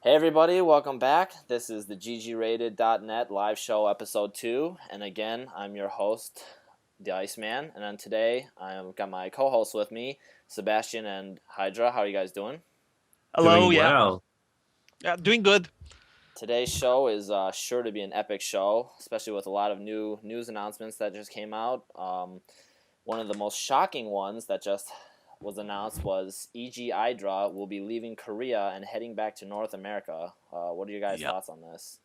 Hey everybody, welcome back. This is the GGRated.net live show episode 2, and again, I'm your host, the Iceman, and then today I've got my co-hosts with me, Sebastian and Hydra. How are you guys doing? Hello, Doing yeah. well. Yeah, doing good. Today's show is sure to be an epic show, especially with a lot of new news announcements that just came out. One of the most shocking ones that just was announced was Idra will be leaving Korea and heading back to North America. What are your guys' Yeah. thoughts on this?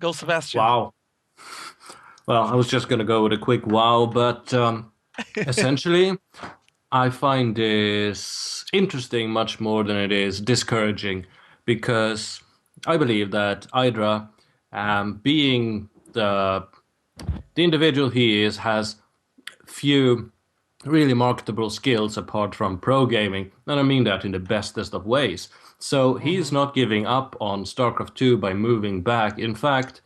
Go, Sebastian. Wow. Well, I was just going to go with a quick wow, but essentially, I find this interesting much more than it is discouraging because I believe that Idra, being the individual he is, has few really marketable skills apart from pro gaming, and I mean that in the bestest of ways. So he's not giving up on StarCraft 2 by moving back. In fact,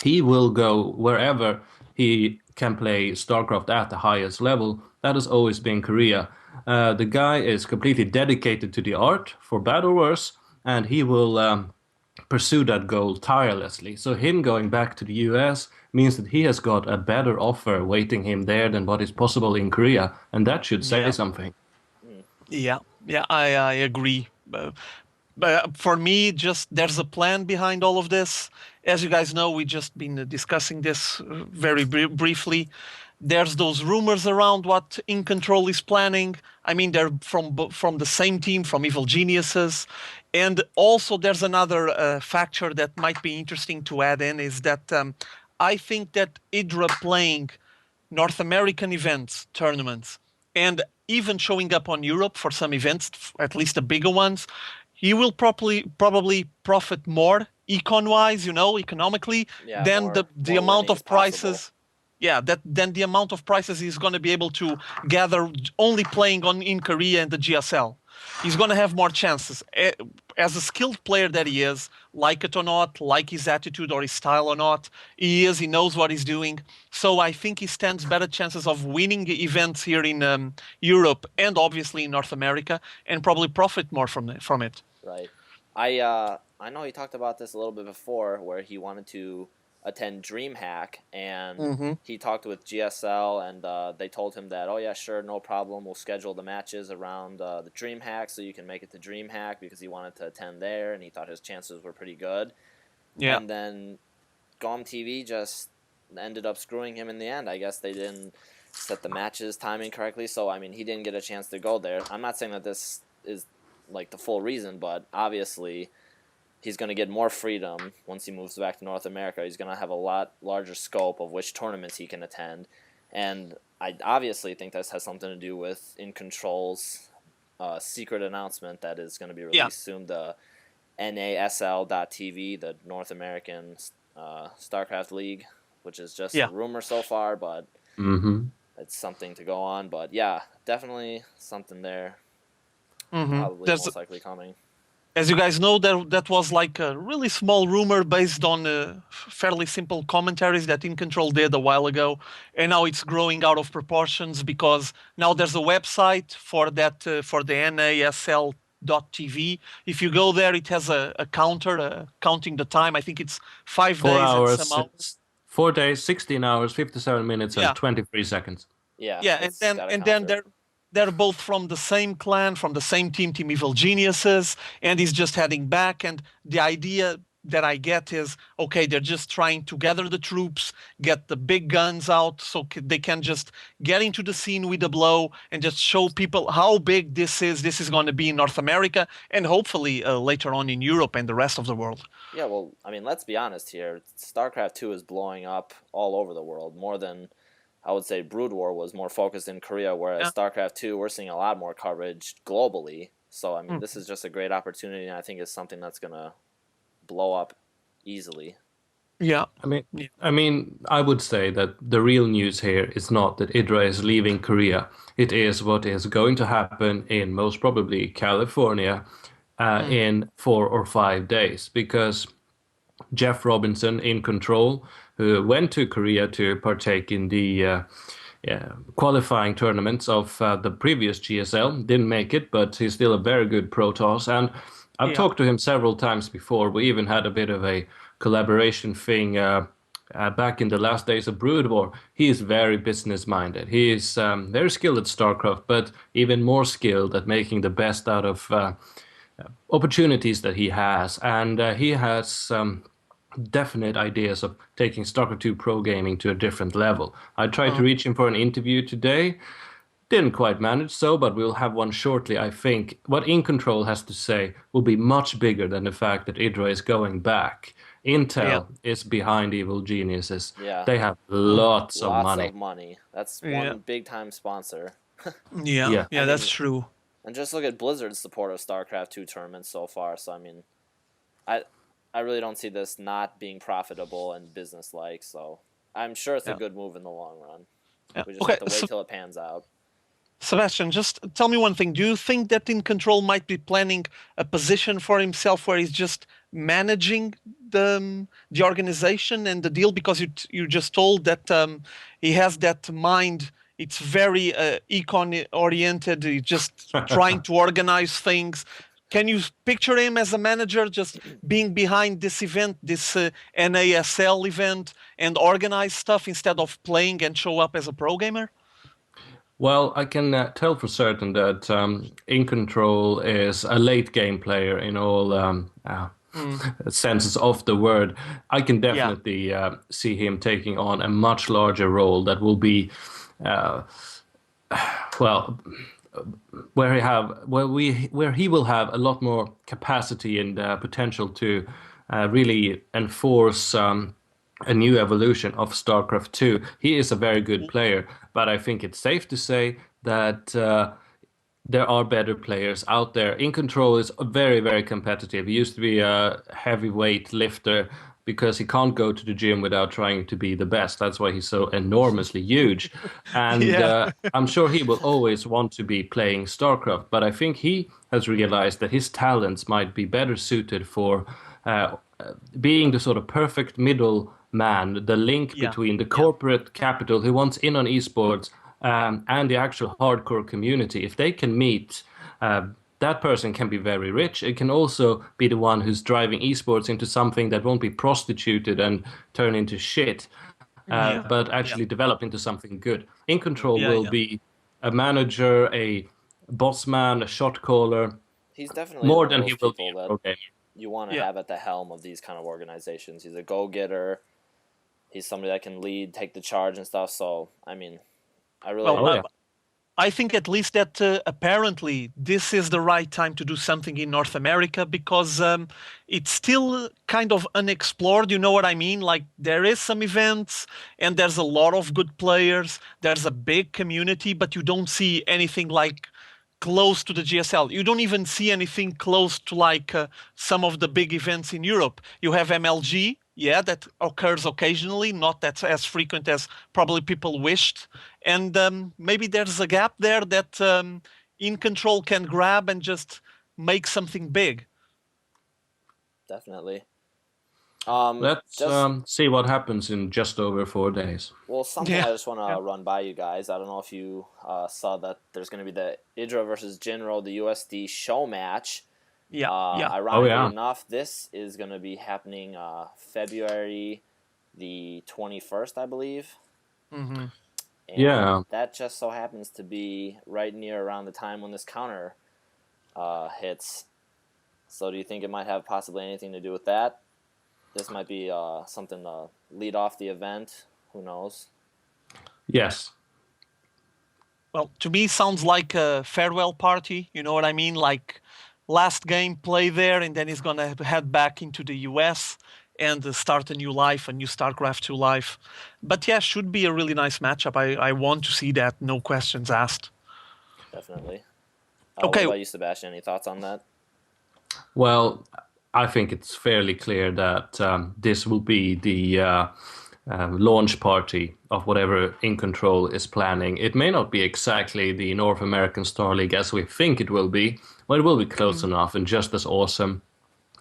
he will go wherever he can play StarCraft at the highest level. That has always been Korea. The guy is completely dedicated to the art, for bad or worse, and he will pursue that goal tirelessly. So him going back to the US means that he has got a better offer waiting him there than what is possible in Korea, and that should say Yeah, something. I agree. But for me, just there's a plan behind all of this. As you guys know, we just been discussing this very briefly. There's those rumors around what In Control is planning. I mean, they're from the same team, from Evil Geniuses, and also there's another factor that might be interesting to add in is that I think that Idra playing North American events, tournaments, and even showing up on Europe for some events, at least the bigger ones, he will probably profit more econ-wise, economically, Yeah, than the more amount winnings of possible. prices. Yeah, that then the amount of prices he's going to be able to gather only playing on in Korea and the GSL. He's going to have more chances. As a skilled player that he is, like it or not, like his attitude or his style or not, he knows what he's doing. So I think he stands better chances of winning events here in Europe and obviously in North America, and probably profit more from it. Right. I know he talked about this a little bit before, where he wanted to attend DreamHack, and Mm-hmm. he talked with GSL, and they told him that, oh yeah, sure, no problem, we'll schedule the matches around the DreamHack so you can make it to DreamHack, because he wanted to attend there, and he thought his chances were pretty good. Yeah. And then GOM TV just ended up screwing him in the end. I guess they didn't set the matches timing correctly, so I mean, he didn't get a chance to go there. I'm not saying that this is like the full reason, but obviously he's going to get more freedom once he moves back to North America. He's going to have a lot larger scope of which tournaments he can attend, and I obviously think this has something to do with In Control's secret announcement that is going to be Yeah. released soon. The NASL.TV, the North American Starcraft League, which is just Yeah. a rumor so far, but Mm-hmm. it's something to go on. But yeah, definitely something there, Mm-hmm. probably There's most likely coming. As you guys know, that was like a really small rumor based on fairly simple commentaries that In Control did a while ago, and now it's growing out of proportions because now there's a website for that for the NASL.TV. If you go there, it has a counter counting the time. I think it's 5 days and some 4 hours, hours. 4 days, 16 hours, 57 minutes, and Yeah, 23 seconds. Yeah, yeah, and it's then got a and then counter. they're both from the same clan, from the same team, Team Evil Geniuses, and he's just heading back. And the idea that I get is, okay, they're just trying to gather the troops, get the big guns out, so they can just get into the scene with a blow and just show people how big this is. This is going to be in North America and hopefully later on in Europe and the rest of the world. Yeah, well, I mean, let's be honest here. StarCraft 2 is blowing up all over the world, more than I would say Brood War was more focused in Korea, whereas Yeah. StarCraft 2, we're seeing a lot more coverage globally. So, I mean, Mm. this is just a great opportunity, and I think it's something that's going to blow up easily. Yeah. I mean, Yeah. I would say that the real news here is not that Idra is leaving Korea. It is what is going to happen in most probably California Mm. in 4 or 5 days, because Jeff Robinson In Control, who went to Korea to partake in the qualifying tournaments of the previous GSL, didn't make it, but he's still a very good Protoss. And I've Yeah. talked to him several times before. We even had a bit of a collaboration thing back in the last days of Brood War. He is very business minded. He is very skilled at StarCraft, but even more skilled at making the best out of opportunities that he has. And he has definite ideas of taking StarCraft 2 pro gaming to a different level. I tried to reach him for an interview today. Didn't quite manage so, but we'll have one shortly, I think. What In Control has to say will be much bigger than the fact that Idra is going back. Yeah. Intel is behind Evil Geniuses. Yeah, They have lots of lots money. of money. That's Yeah. one big time sponsor. Yeah. Yeah. Yeah. I That's mean, true. and just look at Blizzard's support of StarCraft 2 tournaments so far. So I mean, I I really don't see this not being profitable and business-like. So I'm sure it's a Yeah. good move in the long run. Yeah. We just Okay. have to wait So, till it pans out. Sebastian, just tell me one thing. Do you think that In Control might be planning a position for himself where he's just managing the organization and the deal? Because you just told that he has that mind. It's very econ oriented. He's just trying to organize things. Can you picture him as a manager just being behind this event, this NASL event, and organize stuff instead of playing and show up as a pro gamer? Well, I can tell for certain that In Control is a late game player in all senses of the word. I can Yeah. definitely see him taking on a much larger role that will be, uh, well, where he will have a lot more capacity and potential to really enforce a new evolution of StarCraft 2. He is a very good player, but I think it's safe to say that there are better players out there. In Control is very, very competitive. He used to be a heavyweight lifter because he can't go to the gym without trying to be the best. That's why he's so enormously huge. And Yeah. I'm sure he will always want to be playing StarCraft, but I think he has realized that his talents might be better suited for being the sort of perfect middle man, the link Yeah. between the Yeah. corporate capital who wants in on esports and the actual hardcore community. If they can meet, that person can be very rich. It can also be the one who's driving esports into something that won't be prostituted and turn into shit, Yeah. but Yeah. actually develop into something good. In Control Yeah. will Yeah. be a manager, a boss man, a shot caller, He's definitely more one of than he those will be people a that pro gamer. you want to Yeah. have at the helm of these kind of organizations. He's a go-getter. He's somebody that can lead, take the charge and stuff. So, I mean, I really... Well, Oh yeah. I think at least that apparently this is the right time to do something in North America because it's still kind of unexplored. You know what I mean? Like there is some events and there's a lot of good players. There's a big community, but you don't see anything like close to the GSL. You don't even see anything close to like some of the big events in Europe. You have MLG, yeah, that occurs occasionally, not that as frequent as probably people wished. And maybe there's a gap there that In Control can grab and just make something big. Definitely. Let's Just... see what happens in just over 4 days. Well, something Yeah. I just want Yeah. to run by you guys. I don't know if you saw that there's going to be the Idra versus Jinro, the USD show match. Yeah. Yeah. Ironically yeah. enough, this is going to be happening February the 21st, I believe. Mm-hmm. And Yeah. that just so happens to be right near around the time when this counter hits. So do you think it might have possibly anything to do with that? This might be something to lead off the event. Who knows? Yes. Well, to me, sounds like a farewell party. You know what I mean? Like last game, play there, and then he's gonna head back into the US and start a new life, a new StarCraft 2 life. But yeah, should be a really nice matchup. I want to see that, no questions asked. Definitely. What Okay, about you, Sebastian? Any thoughts on that? Well, I think it's fairly clear that this will be the launch party of whatever In Control is planning. It may not be exactly the North American Star League as we think it will be, but it will be close enough and just as awesome.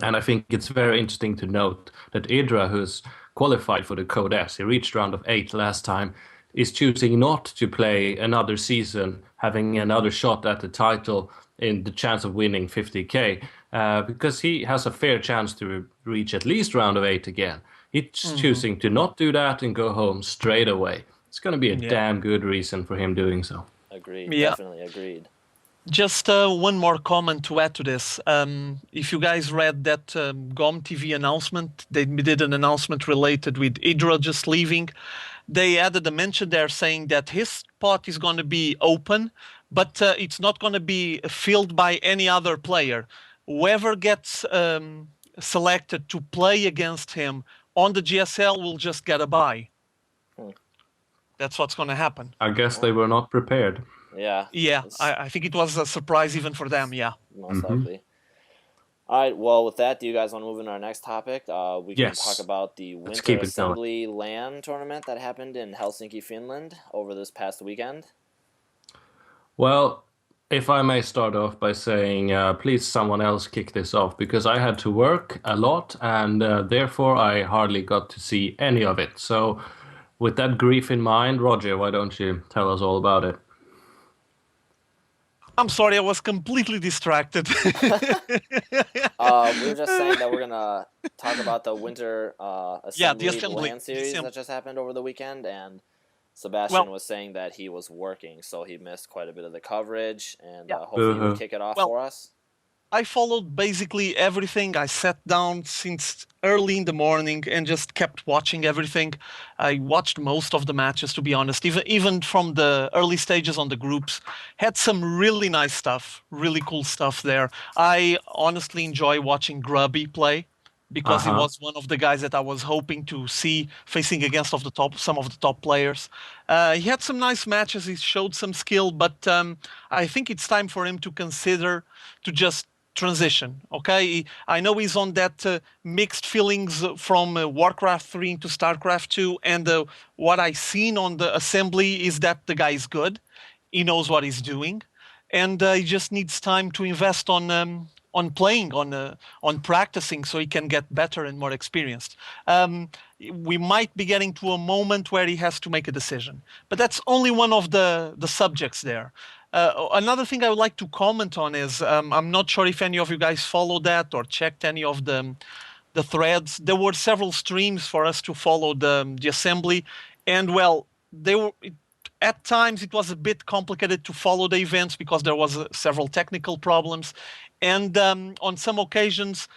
And I think it's very interesting to note that Idra, who's qualified for the Code S, he reached round of 8 last time, is choosing not to play another season, having another shot at the title in the chance of winning 50K, because he has a fair chance to reach at least round of 8 again. He's choosing to not do that and go home straight away. It's going to be a damn good reason for him doing so. Agreed. Yeah. Definitely agreed. Just one more comment to add to this. If you guys read that GOM TV announcement, they did an announcement related with Idra just leaving. They added a mention there saying that his spot is going to be open, but it's not going to be filled by any other player. Whoever gets selected to play against him on the GSL will just get a bye. That's what's going to happen. I guess they were not prepared. Yeah. Yeah, I think it was a surprise even for them, yeah. Most likely. All right, well, with that, do you guys want to move into our next topic? We can talk about the Winter Assembly LAN tournament that happened in Helsinki, Finland over this past weekend. Well, if I may start off by saying, please someone else kick this off, because I had to work a lot, and therefore I hardly got to see any of it. So with that grief in mind, Roger, why don't you tell us all about it? I'm sorry, I was completely distracted. We were just saying that we're going to talk about the Winter Assembly LAN series that just happened over the weekend, and Sebastian was saying that he was working, so he missed quite a bit of the coverage, and hopefully you'll kick it off for us. I followed basically everything. I sat down since early in the morning and just kept watching everything. I watched most of the matches, to be honest, even from the early stages on the groups. Had some really nice stuff, really cool stuff there. I honestly enjoy watching Grubby play, because he was one of the guys that I was hoping to see facing against some of the top players. He had some nice matches. He showed some skill, but I think it's time for him to consider to just transition. Okay, I know he's on that mixed feelings from Warcraft 3 into Starcraft 2, and what I've seen on the Assembly is that the guy is good. He knows what he's doing, and he just needs time to invest on playing, on practicing, so he can get better and more experienced. We might be getting to a moment where he has to make a decision, but that's only one of the subjects there. Another thing I would like to comment on is, I'm not sure if any of you guys followed that or checked any of the threads. There were several streams for us to follow the Assembly, and well, at times it was a bit complicated to follow the events because there was several technical problems, and on some occasions,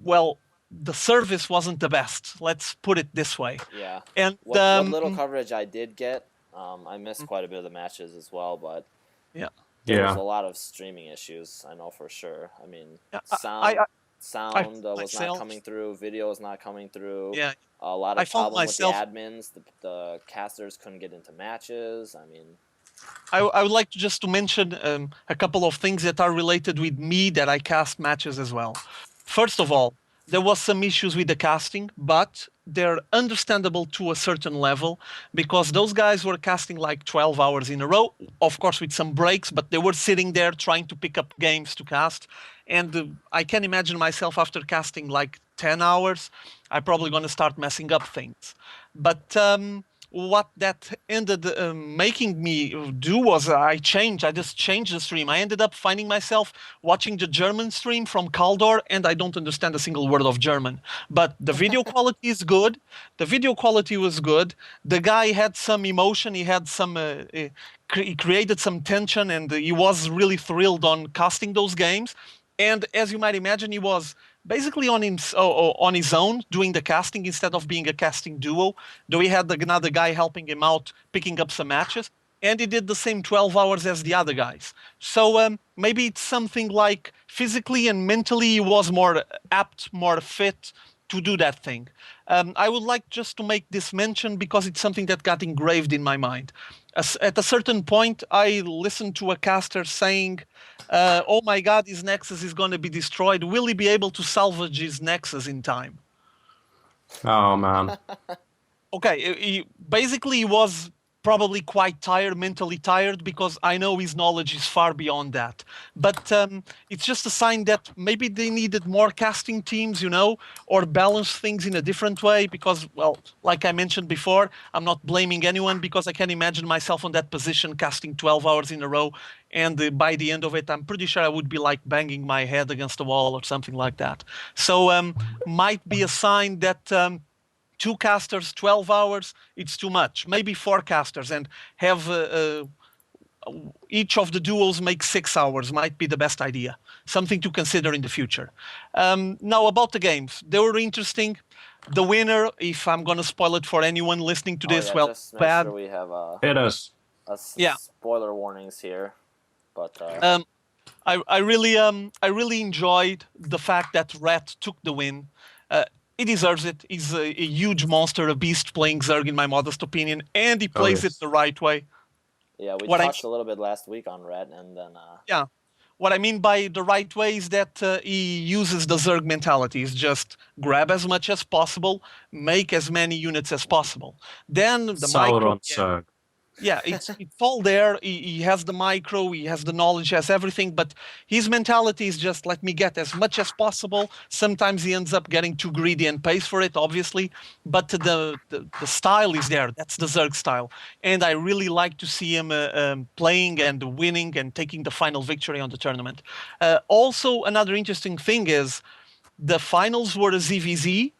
well, the service wasn't the best. Let's put it this way. Yeah. And what little coverage I did get, I missed quite a bit of the matches as well, but there was a lot of streaming issues, I know for sure. I mean, sound was not coming through, video was not coming through. Yeah. A lot of problems with the admins. The casters couldn't get into matches. I mean, I would like to mention a couple of things that are related with me that I cast matches as well. First of all, there was some issues with the casting, but they're understandable to a certain level, because those guys were casting like 12 hours in a row, of course with some breaks, but they were sitting there trying to pick up games to cast. And I can imagine myself after casting like 10 hours, I'm probably going to start messing up things. But what that ended making me do was I just changed the stream. I ended up finding myself watching the German stream from Kaldor, and I don't understand a single word of German. But the video quality is good. The video quality was good. The guy had some emotion. He had some... he created some tension, and he was really thrilled on casting those games. And as you might imagine, he was basically on his own doing the casting instead of being a casting duo, though he had another guy helping him out, picking up some matches, and he did the same 12 hours as the other guys. So maybe it's something like physically and mentally he was more apt, more fit to do that thing. I would like just to make this mention because it's something that got engraved in my mind. At a certain point, I listened to a caster saying, oh my God, his Nexus is going to be destroyed. Will he be able to salvage his Nexus in time? Oh, man. Okay, basically he was probably quite tired, mentally tired, because I know his knowledge is far beyond that. But it's just a sign that maybe they needed more casting teams, or balance things in a different way. Because, well, like I mentioned before, I'm not blaming anyone because I can imagine myself on that position casting 12 hours in a row. And by the end of it, I'm pretty sure I would be like banging my head against the wall or something like that. So might be a sign that 2 casters, 12 hours, it's too much. Maybe 4 casters and have each of the duos make 6 hours might be the best idea. Something to consider in the future. Now, about the games. They were interesting. The winner, if I'm going to spoil it for anyone listening to this, well, just make bad. sure we have Hit us. Yeah. spoiler warnings here. But I really enjoyed the fact that Rat took the win. He deserves it. He's a huge monster, a beast playing Zerg, in my modest opinion, and he plays it yes. the right way. yeah, we What I touched a little bit last week on Red, and then Yeah. What I mean by the right way is that he uses the Zerg mentality. It's just grab as much as possible, make as many units as possible. Then the micro. Sauron, sir. Yeah, it's all there. He has the micro, he has the knowledge, he has everything, but his mentality is just let me get as much as possible. Sometimes he ends up getting too greedy and pays for it, obviously, but the style is there. That's the Zerg style. And I really like to see him playing and winning and taking the final victory on the tournament. Also, another interesting thing is the finals were a ZVZ,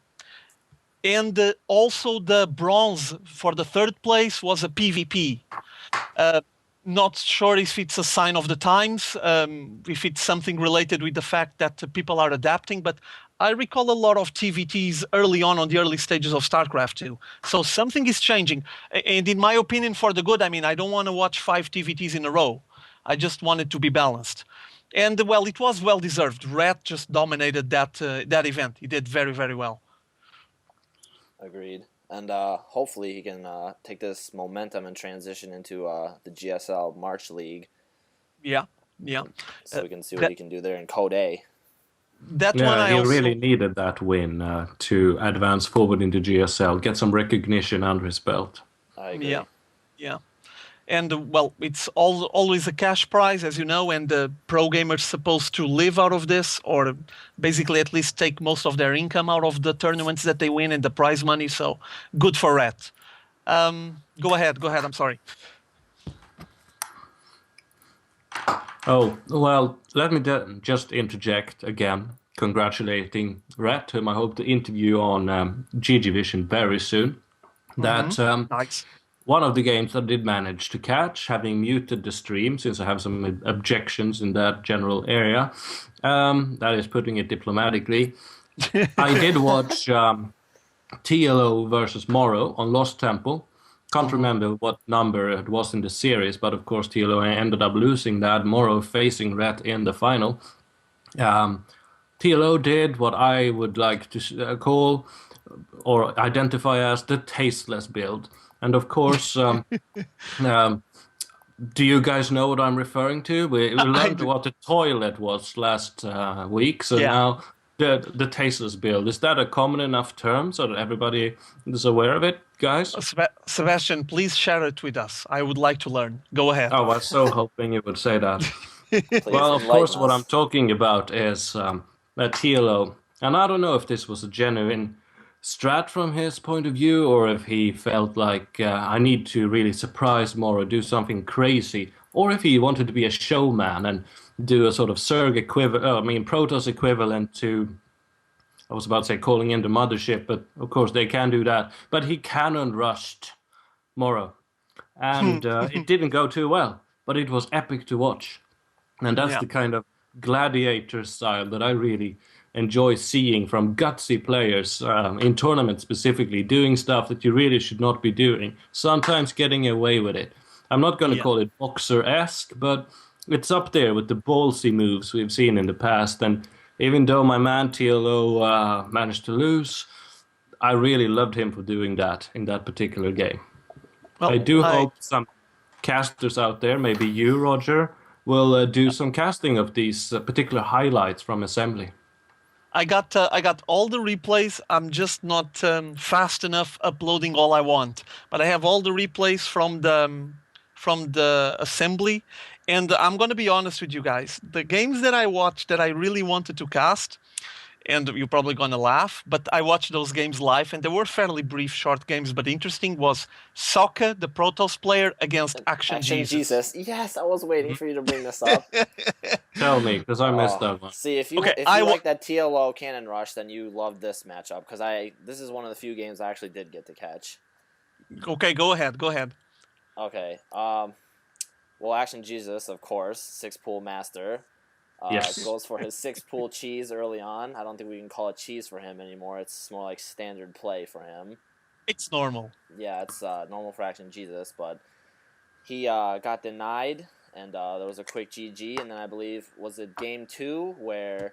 and also the bronze for the third place was a PvP. Not sure if it's a sign of the times, if it's something related with the fact that people are adapting, but I recall a lot of TVTs early on the early stages of StarCraft too. So something is changing. And in my opinion, for the good, I mean, I don't want to watch 5 TVTs in a row. I just want it to be balanced. And well, it was well deserved. Rat just dominated that event. He did very, very well. agreed. And hopefully he can take this momentum and transition into the GSL March League. Yeah. So we can see what he can do there in Code A. That one Yeah, I he also really needed that win to advance forward into GSL, get some recognition under his belt. I agree. Yeah. And well, it's always a cash prize, as you know, and the pro gamers supposed to live out of this, or basically at least take most of their income out of the tournaments that they win and the prize money. So good for Rat. Go ahead. I'm sorry. Oh, well, let me just interject again, congratulating Rat, whom I hope to interview on GG Vision very soon. That Nice. one of the games I did manage to catch, having muted the stream since I have some objections in that general area, that is putting it diplomatically. I did watch TLO versus Morrow on Lost Temple. Can't remember what number it was in the series, but of course TLO ended up losing that, Morrow facing Rat in the final. TLO did what I would like to call or identify as the tasteless build. And of course, do you guys know what I'm referring to? We learned what the toilet was last week, so now the tasteless build. Is that a common enough term so that everybody is aware of it, guys? Sebastian, please share it with us. I would like to learn. Go ahead. Oh, I was so hoping you would say that. Please Well, of course, enlighten what us. I'm talking about is TLO. And I don't know if this was a genuine strat from his point of view, or if he felt like I need to really surprise more or do something crazy, or if he wanted to be a showman and do a sort of Zerg equivalent, Protoss equivalent to, I was about to say calling in the mothership, but of course they can do that. But he cannon rushed Morrow, and it didn't go too well, but it was epic to watch. And that's the kind of gladiator style that I really enjoy seeing from gutsy players in tournaments specifically, doing stuff that you really should not be doing, sometimes getting away with it. I'm not going to call it boxer-esque, but it's up there with the ballsy moves we've seen in the past. And even though my man TLO managed to lose, I really loved him for doing that in that particular game. Well, I do hope some casters out there, maybe you, Roger, will do some casting of these particular highlights from Assembly. I got all the replays. I'm just not fast enough uploading all I want. But I have all the replays from the assembly, and I'm gonna be honest with you guys. The games that I watched that I really wanted to cast, and you're probably gonna laugh, but I watched those games live, and they were fairly brief, short games, but interesting. Was Sokka, the Protoss player, against Action Action Jesus. Jesus. Yes, I was waiting for you to bring this up. Tell me, because I missed that one. See, if Okay, you like that TLO Cannon Rush, then you love this matchup because this is one of the few games I actually did get to catch. Okay, go ahead. Okay. Well, Action Jesus, of course, 6-pool master. Yes. Goes for his 6-pool cheese early on. I don't think we can call it cheese for him anymore. It's more like standard play for him. It's normal. Yeah, it's normal for Action Jesus, but he got denied, and there was a quick GG, and then I believe, was it game 2, where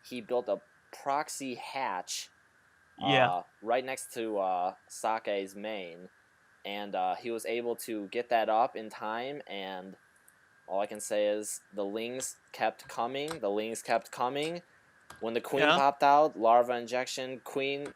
he built a proxy hatch right next to Sake's main, and he was able to get that up in time, and all I can say is the lings kept coming. When the queen popped out, larva injection, queen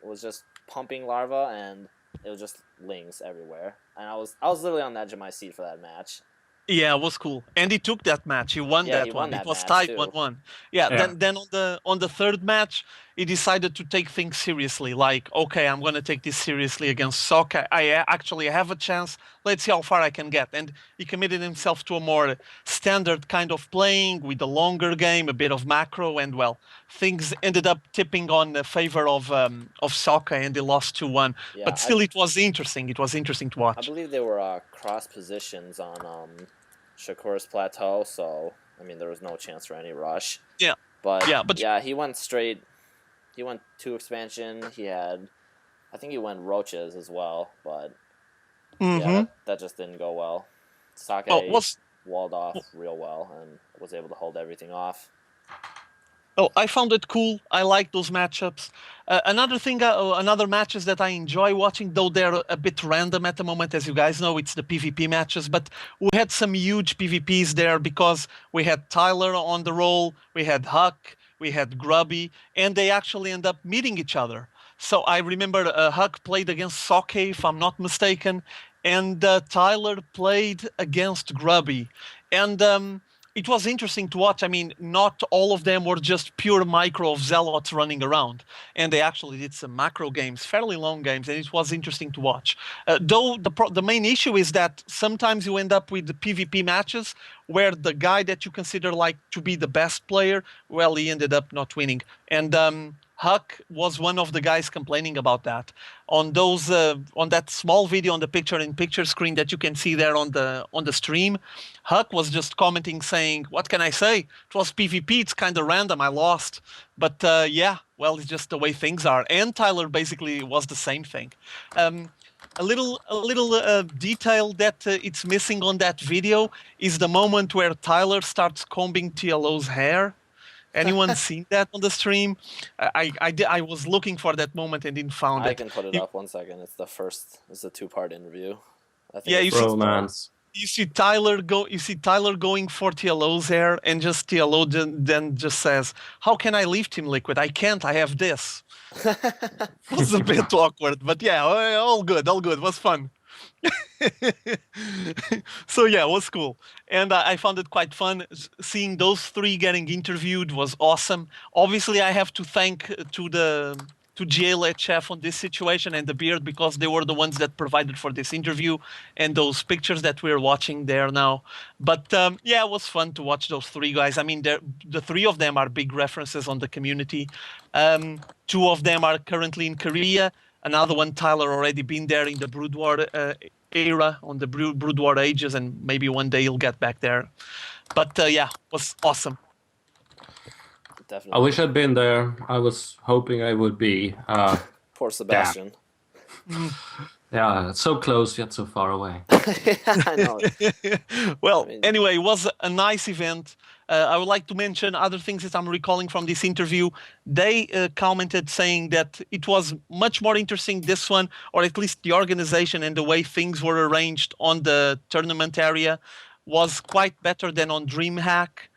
was just pumping larva, and it was just lings everywhere. And I was literally on the edge of my seat for that match. Yeah, it was cool. And he took that match. He won that one. It was tied 1-1. Yeah, then on the third match, he decided to take things seriously. Like, okay, I'm going to take this seriously against Sokka. I actually have a chance. Let's see how far I can get. And he committed himself to a more standard kind of playing with a longer game, a bit of macro, and well, things ended up tipping on the favor of Sokka, and they lost 2-1. Yeah, but still, it was interesting. It was interesting to watch. I believe they were cross positions on Shakur's plateau, so I mean there was no chance for any rush. Yeah. But he went straight. He went 2 expansion. I think he went roaches as well, but yeah, that just didn't go well. Sake walled off real well and was able to hold everything off. Oh, I found it cool. I like those matchups. Another matches that I enjoy watching, though they're a bit random at the moment, as you guys know, it's the PvP matches. But we had some huge PvPs there because we had Tyler on the roll, we had Huck, we had Grubby, and they actually end up meeting each other. So I remember Huck played against Soke, if I'm not mistaken, and Tyler played against Grubby. And it was interesting to watch. I mean, not all of them were just pure micro of zealots running around. And they actually did some macro games, fairly long games, and it was interesting to watch. Though the main issue is that sometimes you end up with the PvP matches where the guy that you consider like to be the best player, well, he ended up not winning. And Huck was one of the guys complaining about that. On that small video on the picture-in-picture screen that you can see there on the stream, Huck was just commenting saying, "What can I say? It was PvP. It's kind of random. I lost." But yeah, well, it's just the way things are. And Tyler basically was the same thing. A little detail that it's missing on that video is the moment where Tyler starts combing TLO's hair. Anyone seen that on the stream? I was looking for that moment and didn't find it. I can put it up 1 second. It's a 2-part interview. I think yeah, you see Tyler going for TLO's hair, and just TLO then just says, "How can I lift him, Liquid? I can't. I have this." It was a bit awkward, but yeah, all good. It was fun. So yeah, it was cool, and I found it quite fun. Seeing those 3 getting interviewed was awesome. Obviously, I have to thank to GLA Chef on this situation and the Beard, because they were the ones that provided for this interview and those pictures that we're watching there now. But yeah, it was fun to watch those 3 guys. I mean, the 3 of them are big references on the community. 2 of them are currently in Korea. Another one, Tyler, already been there in the Brood War era, on the Brood War ages, and maybe one day he'll get back there. But yeah, it was awesome. Definitely. I wish I'd been there. I was hoping I would be. Poor Sebastian. Yeah, so close yet so far away. I know. Well, anyway, it was a nice event. I would like to mention other things that I'm recalling from this interview. They commented saying that it was much more interesting, this one, or at least the organization and the way things were arranged on the tournament area was quite better than on DreamHack.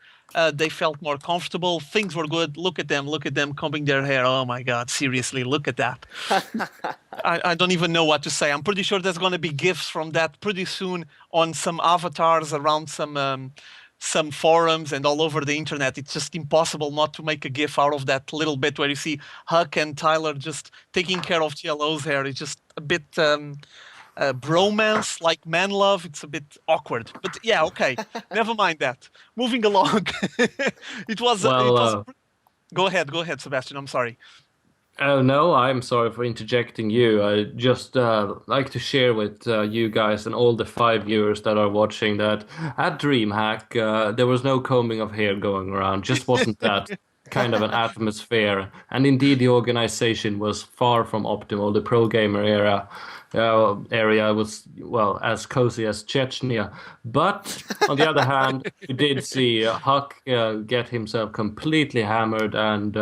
They felt more comfortable. Things were good. Look at them combing their hair. Oh my God, seriously, look at that. I don't even know what to say. I'm pretty sure there's going to be GIFs from that pretty soon on some avatars around some forums and all over the internet. It's just impossible not to make a GIF out of that little bit where you see Huck and Tyler just taking care of TLO's hair. It's just a bit bromance, like man love. It's a bit awkward. But yeah, okay. Never mind that. Moving along. It was. Go ahead, Sebastian. I'm sorry. Oh no, I'm sorry for interjecting you. I just like to share with you guys and all the 5 viewers that are watching that at DreamHack there was no combing of hair going around. Just wasn't that kind of an atmosphere. And indeed, the organization was far from optimal. The pro gamer area was, well, as cozy as Chechnya. But on the other hand, we did see Huck get himself completely hammered and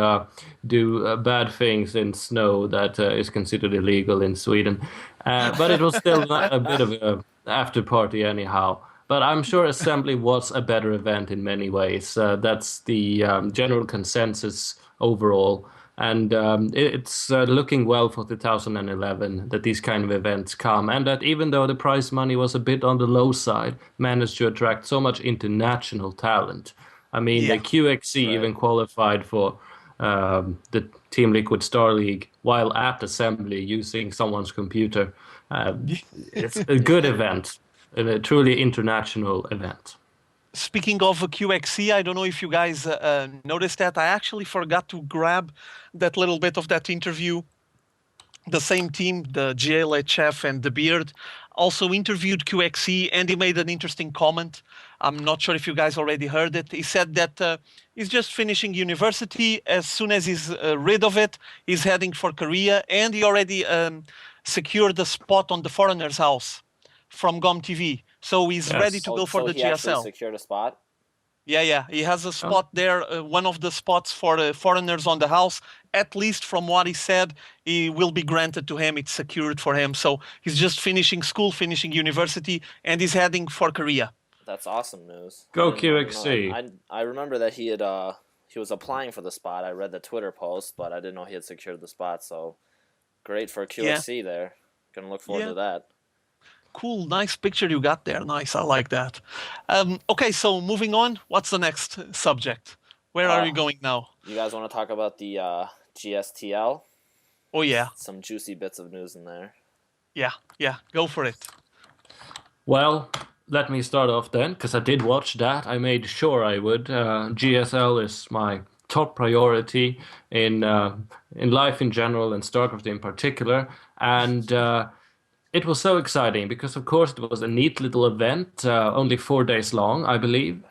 do bad things in snow that is considered illegal in Sweden. But it was still a bit of an after party anyhow. But I'm sure Assembly was a better event in many ways. That's the general consensus overall. And it's looking well for 2011 that these kind of events come. And that even though the prize money was a bit on the low side, managed to attract so much international talent. I mean, the QXC even qualified for the Team Liquid Star League while at Assembly using someone's computer. It's a good event. A truly international event. Speaking of a QXC, I don't know if you guys noticed that. I actually forgot to grab that little bit of that interview. The same team, the GLHF and the Beard, also interviewed QXC, and he made an interesting comment. I'm not sure if you guys already heard it. He said that he's just finishing university. As soon as he's rid of it, he's heading for Korea, and he already secured a spot on the Foreigner's House from GOM TV. So he's ready to go for the he GSL. Actually secured a spot? Yeah. He has a spot there, one of the spots for the Foreigners on the house. At least from what he said, he will be granted to him. It's secured for him. So he's just finishing school, finishing university, and he's heading for Korea. That's awesome news. Go QXC. I remember that he was applying for the spot. I read the Twitter post, but I didn't know he had secured the spot. So great for QXC there. Gonna look forward to that. Cool, nice picture you got there. Nice, I like that. Okay, so moving on. What's the next subject? Where are you going now? You guys want to talk about the GSTL? Oh yeah. Some juicy bits of news in there. Yeah, go for it. Well, let me start off then, because I did watch that. I made sure I would. GSL is my top priority in life in general and Starcraft in particular. And it was so exciting because, of course, it was a neat little event, only 4 days long, I believe.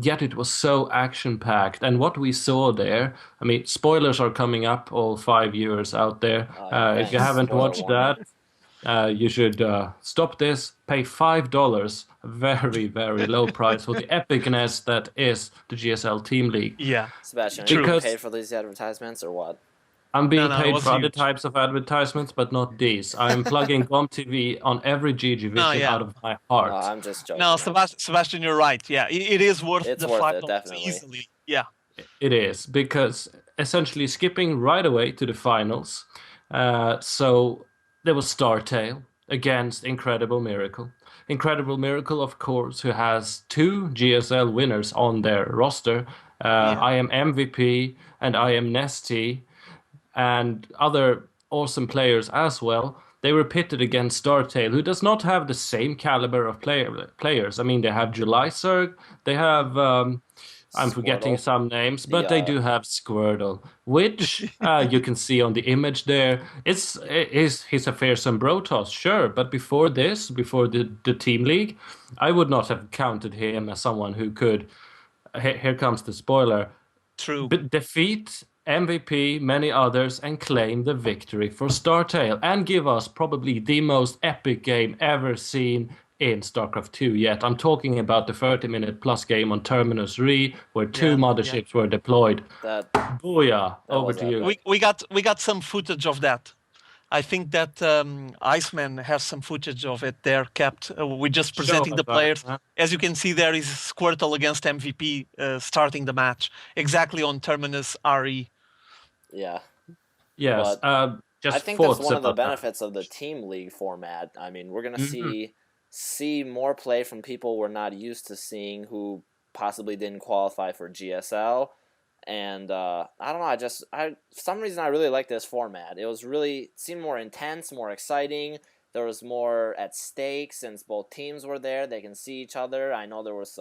Yet it was so action-packed. And what we saw there, I mean, spoilers are coming up, all 5 viewers out there. If you haven't watched that, you should stop this, pay $5, a very, very low price for the epicness that is the GSL Team League. Yeah. Sebastian, are you getting paid for these advertisements or what? I'm being paid for other types of advertisements, but not these. I'm plugging GOM TV on every GG Vision out of my heart. No, I'm just joking. No, Sebastian, you're right. Yeah, it is worth the $5 definitely. Easily. Yeah. It is, because essentially skipping right away to the finals. So there was StarTale against Incredible Miracle. Incredible Miracle, of course, who has 2 GSL winners on their roster. I am MVP and I am Nesty. And other awesome players as well. They were pitted against StarTale, who does not have the same caliber of players. I mean, they have Julysurg, they have, I'm forgetting some names, but they do have Squirtle, which you can see on the image there. He's a fearsome Brotos, sure, but before the Team League, I would not have counted him as someone who could, here comes the spoiler, defeat MVP, many others, and claim the victory for StarTale and give us probably the most epic game ever seen in StarCraft 2 yet. I'm talking about the 30-minute plus game on Terminus Re, where 2 motherships were deployed. Booyah! Over to you. We got some footage of that. I think that Iceman has some footage of it there kept. We're just presenting the about it, players. huh? As you can see, there is Squirtle against MVP starting the match exactly on Terminus RE. Yeah, Yes. but I Just think that's thoughts one of the about that. benefits of the team league format. I mean, we're gonna Mhm. see more play from people we're not used to seeing who possibly didn't qualify for GSL. And I don't know. For some reason I really like this format. It seemed more intense, more exciting. There was more at stake since both teams were there. They can see each other. I know there was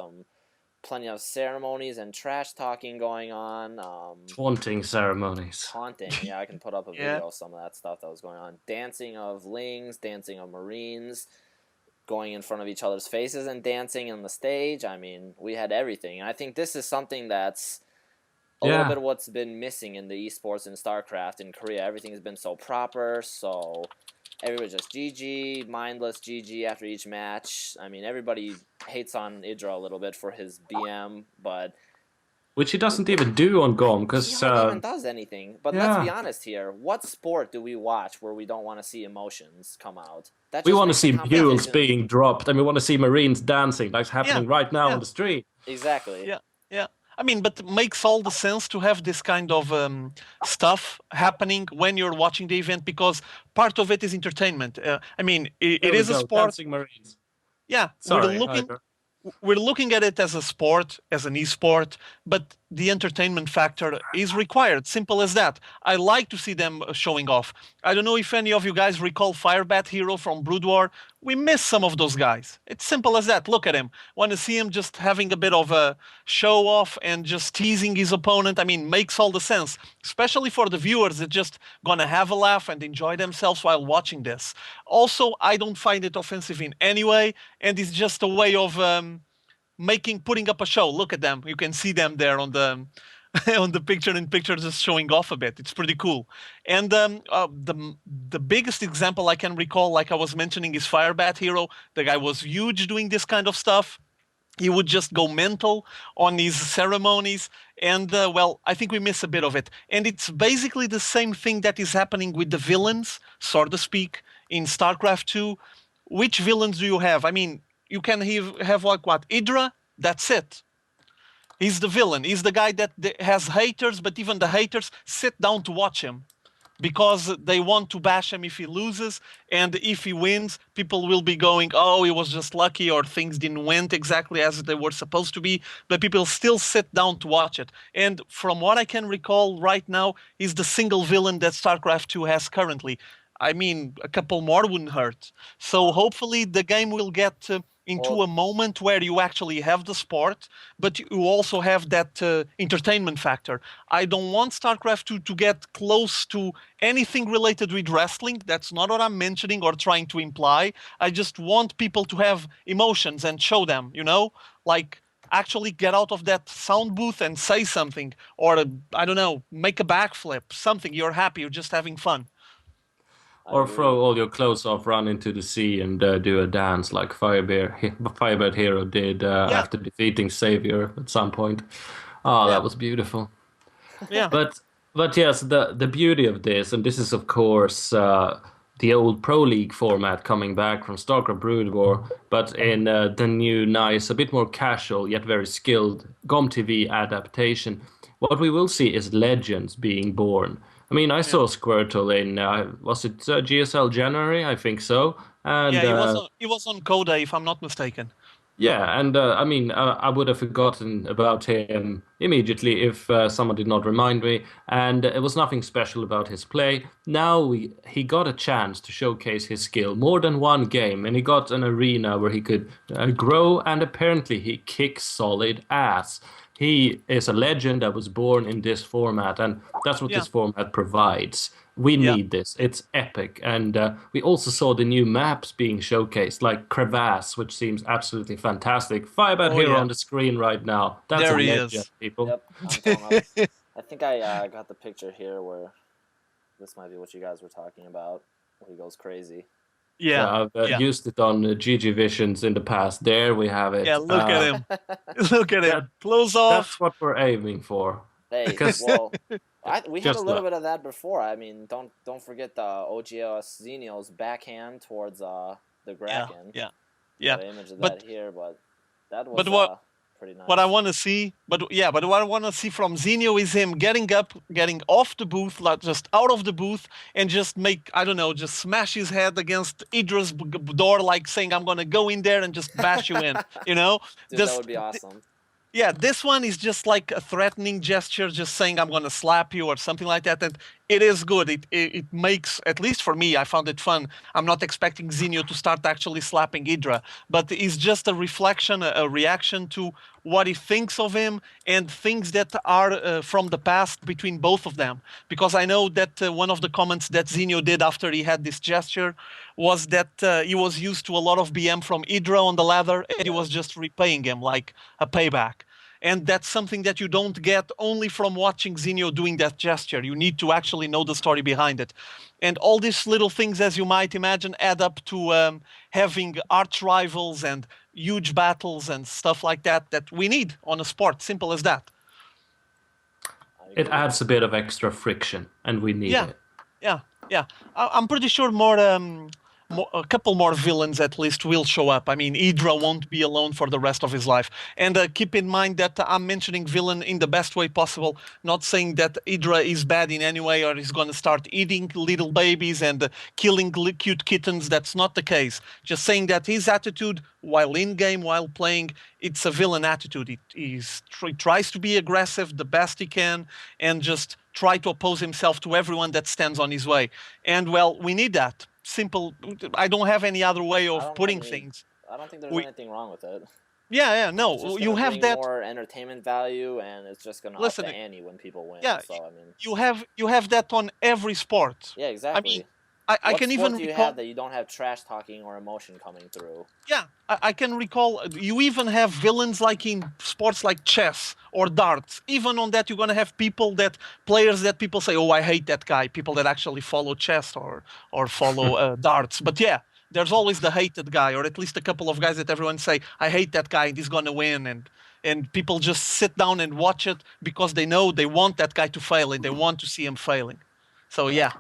plenty of ceremonies and trash talking going on. Taunting ceremonies. Taunting. Yeah, I can put up a Yeah. video of some of that stuff that was going on. Dancing of Lings, dancing of Marines, going in front of each other's faces and dancing on the stage. I mean, we had everything. And I think this is something that's a little bit of what's been missing in the esports in Starcraft in Korea. Everything has been so proper, so everybody just GG, mindless GG after each match. I mean, everybody hates on Idra a little bit for his BM, but Which he doesn't even do on GOM, he because hardly even does anything. But let's be yeah. honest here. What sport do we watch where we don't want to see emotions come out? That We just want to makes the see mules competition... being dropped, and we want to see Marines dancing, like it's happening right now Yeah. on the street. Exactly. Yeah. I mean, but it makes all the sense to have this kind of stuff happening when you're watching the event because part of it is entertainment. I mean, it There we is a go, sport. dancing Marines. Yeah, Sorry, Idra. we're looking at it as a sport, as an esport, but the entertainment factor is required. Simple as that. I like to see them showing off. I don't know if any of you guys recall Firebat Hero from Brood War. We miss some of those guys. It's simple as that. Look at him. Want to see him just having a bit of a show off and just teasing his opponent. I mean, makes all the sense, especially for the viewers that just gonna have a laugh and enjoy themselves while watching this. Also, I don't find it offensive in any way, and it's just a way of putting up a show. Look at them. You can see them there on the on the picture just showing off a bit. It's pretty cool. And the biggest example I can recall, like I was mentioning, is Firebat Hero. The guy was huge doing this kind of stuff. He would just go mental on these ceremonies, and well, I think we miss a bit of it. And it's basically the same thing that is happening with the villains, so to speak, in StarCraft 2. Which villains do you have? I mean, you can have like what? Idra? That's it. He's the villain. He's the guy that has haters, but even the haters sit down to watch him because they want to bash him if he loses. And if he wins, people will be going, oh, he was just lucky or things didn't went exactly as they were supposed to be. But people still sit down to watch it. And from what I can recall right now, he's the single villain that StarCraft 2 has currently. I mean, a couple more wouldn't hurt. So hopefully the game will get into a moment where you actually have the sport, but you also have that entertainment factor. I don't want StarCraft 2 to get close to anything related with wrestling. That's not what I'm mentioning or trying to imply. I just want people to have emotions and show them, you know? Like, actually get out of that sound booth and say something, or I don't know, make a backflip, something. You're happy, you're just having fun. Or throw all your clothes off, run into the sea, and do a dance like Firebird Hero did after defeating Savior at some point. Oh, that was beautiful. Yeah. But yes, the beauty of this, and this is of course the old Pro League format coming back from StarCraft Brood War, but in the new, nice, a bit more casual yet very skilled GOM TV adaptation. What we will see is legends being born. I mean, I saw Squirtle in, was it GSL January? I think so. And he was on Coda, if I'm not mistaken. yeah, and I mean, I would have forgotten about him immediately if someone did not remind me. And it was nothing special about his play. Now he got a chance to showcase his skill, more than one game, and he got an arena where he could grow. And apparently, he kicks solid ass. He is a legend that was born in this format, and that's what this format provides. We need this. It's epic. And we also saw the new maps being showcased, like Crevasse, which seems absolutely fantastic. Firebat Hero on the screen right now. That's there a he legend, is. people. Yep, I'm pulling up. I think I got the picture here where this might be what you guys were talking about, where he goes crazy. Yeah, I've used it on GG Visions in the past. There we have it. Yeah, look at him. Look at him. Close off. That's what we're aiming for. Hey, Because well, We had a Just little that. bit of that before. I mean, don't forget the OGS Xenio's backhand towards the Yeah, Kraken. yeah, The yeah. image of that But here, but that but was pretty what I nice. want to see, but what I want to see from Zenio is him getting up, getting off the booth, like just out of the booth, and just make, I don't know, just smash his head against Idra's door, like saying, "I'm gonna go in there and just bash you in," you know? Dude, that Just would be awesome. yeah, this one is just like a threatening gesture, just saying I'm gonna slap you or something like that. And it is good. It makes, at least for me, I found it fun. I'm not expecting Zenio to start actually slapping Idra, but it's just a reflection, a reaction to what he thinks of him and things that are from the past between both of them. Because I know that one of the comments that Zenio did after he had this gesture was that he was used to a lot of BM from Idra on the ladder, and he Yeah. was just repaying him like a payback. And that's something that you don't get only from watching Zenio doing that gesture. You need to actually know the story behind it. And all these little things, as you might imagine, add up to having arch rivals and huge battles and stuff like that that we need on a sport. Simple as that. I It agree. adds a bit of extra friction, and we need Yeah, it. yeah, yeah. I'm pretty sure a couple more villains at least will show up. I mean, Idra won't be alone for the rest of his life. And keep in mind that I'm mentioning villain in the best way possible, not saying that Idra is bad in any way or is going to start eating little babies and killing cute kittens. That's not the case. Just saying that his attitude while in game, while playing, it's a villain attitude. He tries to be aggressive the best he can and just try to oppose himself to everyone that stands on his way. And well, we need that. Simple. I don't have any other way I of don't have putting any. things. I don't think there's We, anything wrong with it. yeah, yeah, It's no, just you gonna have bring that. more entertainment value, and it's just gonna up the Listen, ante when people win. yeah, So I mean, you have that on every sport. yeah, I mean, exactly. I What can sport even do you have recall. that you don't have trash talking or emotion coming through? Yeah, I can recall you even have villains like in sports like chess or darts. Even on that, you're gonna have players that people say, "Oh, I hate that guy." People that actually follow chess or follow darts. But yeah, there's always the hated guy, or at least a couple of guys that everyone say, "I hate that guy, and he's gonna win." And people just sit down and watch it because they know they want that guy to fail and they want to see him failing. So yeah,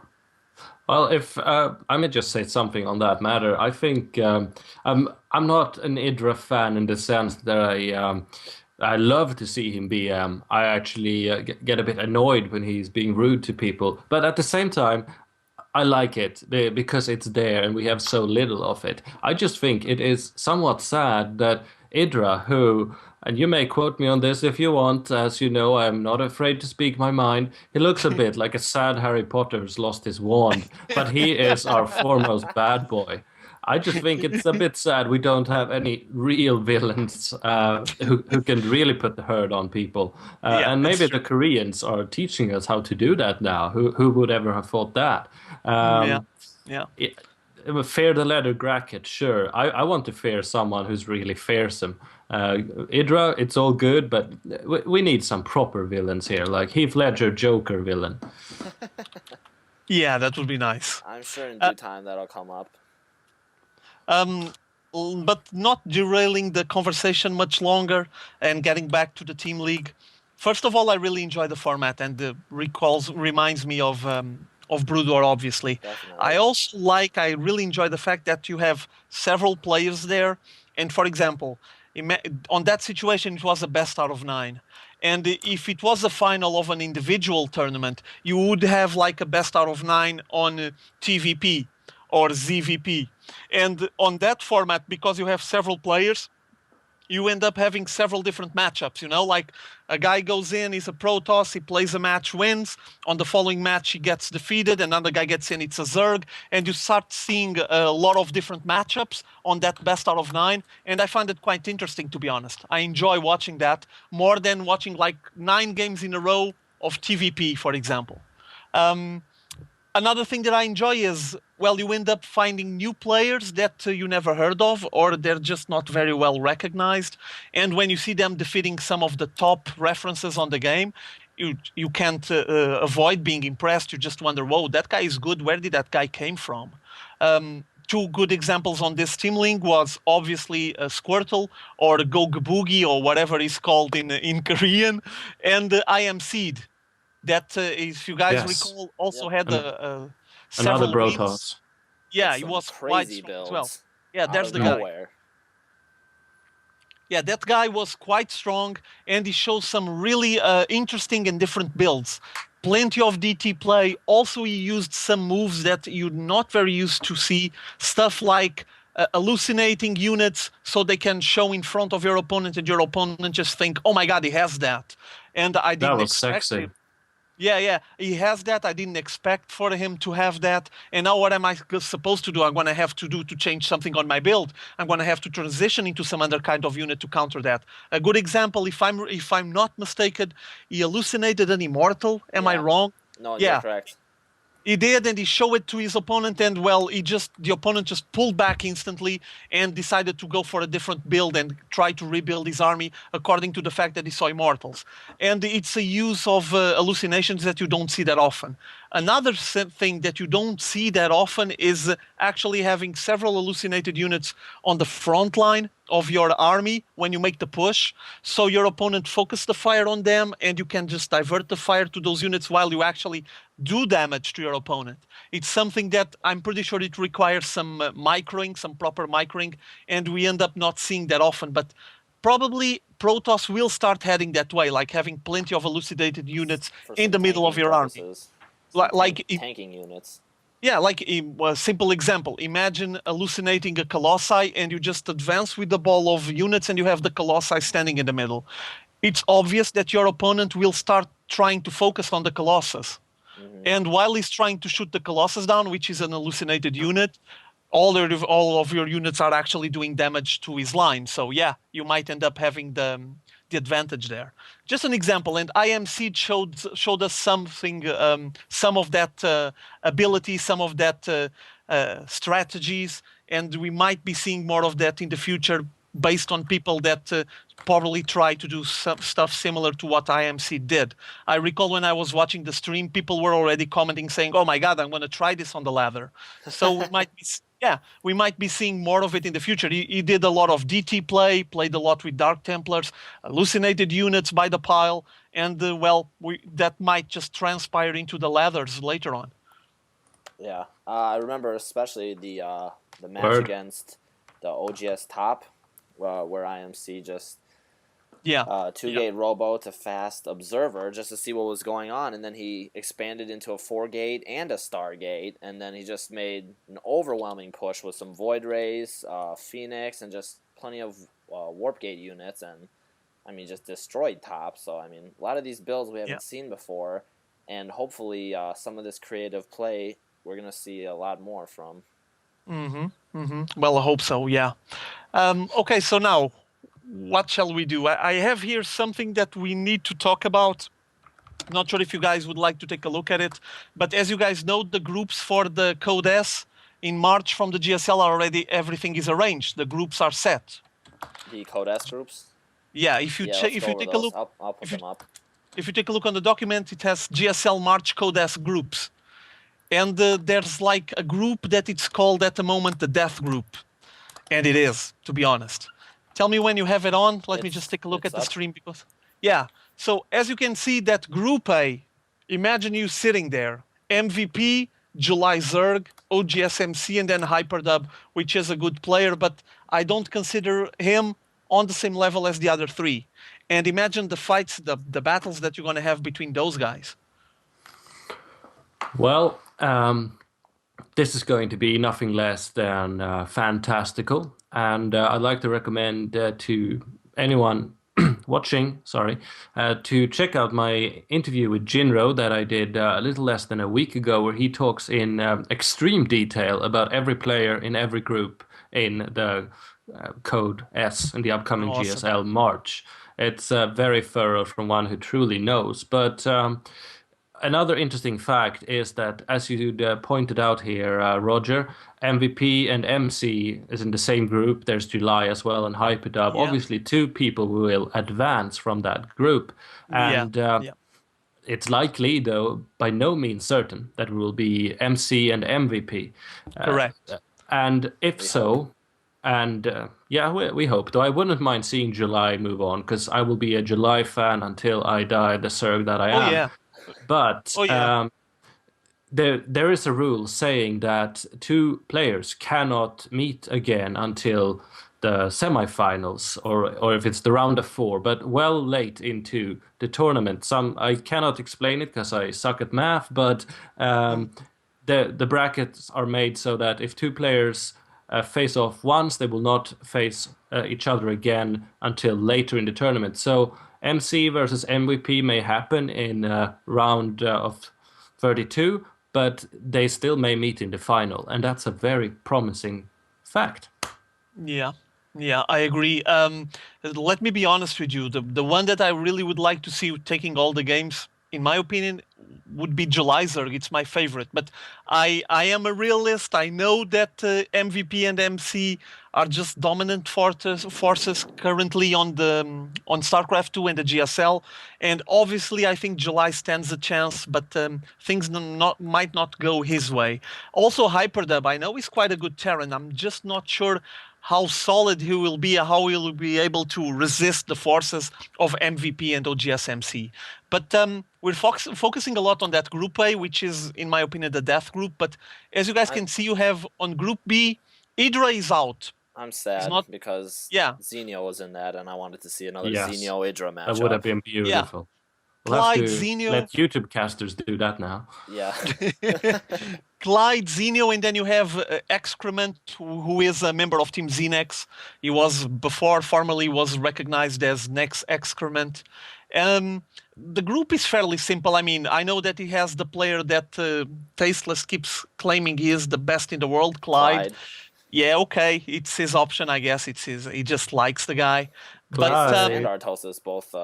Well, if I may just say something on that matter, I think I'm not an Idra fan in the sense that I love to see him be. I actually get a bit annoyed when he's being rude to people, but at the same time, I like it because it's there and we have so little of it. I just think it is somewhat sad that Idra, who, and you may quote me on this if you want, as you know, I'm not afraid to speak my mind. He looks a bit like a sad Harry Potter who's lost his wand, but he is our foremost bad boy. I just think it's a bit sad we don't have any real villains who can really put the hurt on people. yeah, And it's maybe true. the Koreans are teaching us how to do that now. Who would ever have thought that? Yeah, Um, yeah. it, fear the leather Gracket, sure. I want to fear someone who's really fearsome. Idra, it's all good, but we need some proper villains here, like Heath Ledger Joker villain. Yeah, that would be nice. I'm sure in Uh, due time that'll come up. um, but not derailing the conversation much longer and getting back to the team league. First of all, I really enjoy the format and the reminds me of Broodwar. Obviously, I Definitely. also I really enjoy the fact that you have several players there. And for example, on that situation, it was a best out of nine. And if it was a final of an individual tournament, you would have like a best out of nine on TVP or ZVP. And on that format, because you have several players, you end up having several different matchups. Like a guy goes in, he's a Protoss, he plays a match, wins. On the following match, he gets defeated. Another guy gets in, it's a Zerg. And you start seeing a lot of different matchups on that best out of nine. And I find it quite interesting, to be honest. I enjoy watching that more than watching like 9 games in a row of TVP, for example. Um, Another thing that I enjoy is, well, you end up finding new players that you never heard of, or they're just not very well recognized. And when you see them defeating some of the top references on the game, you can't avoid being impressed. You just wonder, whoa, that guy is good. Where did that guy came from? Two good examples on this team link was obviously Squirtle or Gog Boogie or whatever it's called in Korean, and I Am Seed. that, if you guys Yes. recall, also Yep. had Another several wins. Brotos. Yeah, Had he some was quite crazy strong as well. builds Yeah, out there's of the guy. nowhere. Yeah, that guy was quite strong, and he shows some really interesting and different builds. Plenty of DT play. Also, he used some moves that you're not very used to see. Stuff like hallucinating units so they can show in front of your opponent, and your opponent just think, oh my god, he has that. And I That didn't was expect sexy. it. Yeah, he has that. I didn't expect for him to have that. And now what am I supposed to do? I'm going to have to do to change something on my build. I'm going to have to transition into some other kind of unit to counter that. A good example, if I'm not mistaken, he hallucinated an immortal. Am I Yeah. wrong? No, you're Yeah, correct. he did, and he showed it to his opponent, and well, the opponent just pulled back instantly and decided to go for a different build and try to rebuild his army according to the fact that he saw immortals. And it's a use of hallucinations that you don't see that often. Another thing that you don't see that often is actually having several hallucinated units on the front line of your army when you make the push. So your opponent focus the fire on them, and you can just divert the fire to those units while you actually do damage to your opponent. It's something that I'm pretty sure it requires some microing, some proper microing, and we end up not seeing that often. But probably Protoss will start heading that way, like having plenty of elucidated units For in some the middle of tanking your army. purposes. Some Like tanking units. yeah, like a simple example. Imagine hallucinating a Colossi and you just advance with the ball of units and you have the Colossi standing in the middle. It's obvious that your opponent will start trying to focus on the Colossus. Mm-hmm. And while he's trying to shoot the Colossus down, which is an hallucinated unit, all of your units are actually doing damage to his line. So yeah, you might end up having the advantage there. Just an example, and IMC showed us something, some of that ability, some of that strategies, and we might be seeing more of that in the future based on people that probably try to do some stuff similar to what IMC did. I recall when I was watching the stream, people were already commenting saying, "Oh my God, I'm going to try this on the ladder." So we might be, yeah, we might be seeing more of it in the future. He did a lot of DT play, played a lot with Dark Templars, hallucinated units by the pile, and well, that might just transpire into the ladders later on. Yeah, I remember especially the match Word. against the OGS top, where IMC just Yeah, two-gate robo to fast observer just to see what was going on, and then he expanded into a 4-gate and a Stargate, and then he just made an overwhelming push with some Void Rays, Phoenix, and just plenty of Warp Gate units, and I mean just destroyed top. So I mean a lot of these builds we haven't seen before, and hopefully some of this creative play we're gonna see a lot more from. Well, I hope so. Yeah. Okay, so now, what shall we do? I have here something that we need to talk about. Not sure if you guys would like to take a look at it, but as you guys know, the groups for the Code S in March from the GSL are already, everything is arranged. The groups are set. The Code S groups. Yeah, if you Let's if go you over take a those. look, I'll put them up. if you take a look on the document, it has GSL March Code S groups. And there's like a group that it's called at the moment the Death Group. And it is, to be honest. Tell me when you have it on. Let me just take a look at the stream because, yeah. So as you can see, that Group A, imagine you sitting there. MVP, July Zerg, OGSMC, and then Hyperdub, which is a good player, but I don't consider him on the same level as the other three. And imagine the fights, the battles that you're going to have between those guys. Well, this is going to be nothing less than fantastical, and I'd like to recommend to anyone watching, to check out my interview with Jinro that I did a little less than a week ago, where he talks in extreme detail about every player in every group in the Code S in the upcoming GSL March. It's very thorough from one who truly knows, but another interesting fact is that, as you pointed out here, Roger, MVP and MC is in the same group. There's July as well and Hyperdub. Yeah. Obviously, two people who will advance from that group. And it's likely, though by no means certain, that it will be MC and MVP. Correct. And if so, we hope. Though I wouldn't mind seeing July move on, because I will be a July fan until I die, the Zerg that I am. Yeah. But Oh yeah. there is a rule saying that two players cannot meet again until the semifinals, or if it's the round of 4, but well late into the tournament. I cannot explain it because I suck at math, but the brackets are made so that if two players face off once, they will not face each other again until later in the tournament. So MC versus MVP may happen in round of 32, but they still may meet in the final, and that's a very promising fact. Yeah, yeah, I agree. Let me be honest with you. The one that I really would like to see taking all the games, in my opinion, would be Jelizerg. It's my favorite. But I am a realist. I know that MVP and MC are just dominant forces currently on on Starcraft 2 and the GSL. And obviously, I think July stands a chance, but things might not go his way. Also, Hyperdub, I know he's quite a good Terran. I'm just not sure how solid he will be, how he will be able to resist the forces of MVP and OGSMC. But we're focusing a lot on that Group A, which is, in my opinion, the death group. But as you guys can see, you have on Group B, Idra is out. I'm sad not- because Yeah. Xenio was in that, and I wanted to see another Yes. Xenio Idra matchup. That would have been beautiful. We'll have Clyde, to Xenio. let YouTube casters do that now. Yeah. Clyde, Xenio, and then you have Excrement, who is a member of Team Xenex. He was formerly was recognized as Next Excrement. The group is fairly simple. I mean, I know that he has the player that Tasteless keeps claiming he is the best in the world, Clyde. Yeah, okay, it's his option, I guess. He just likes the guy. Clyde. And Artosis both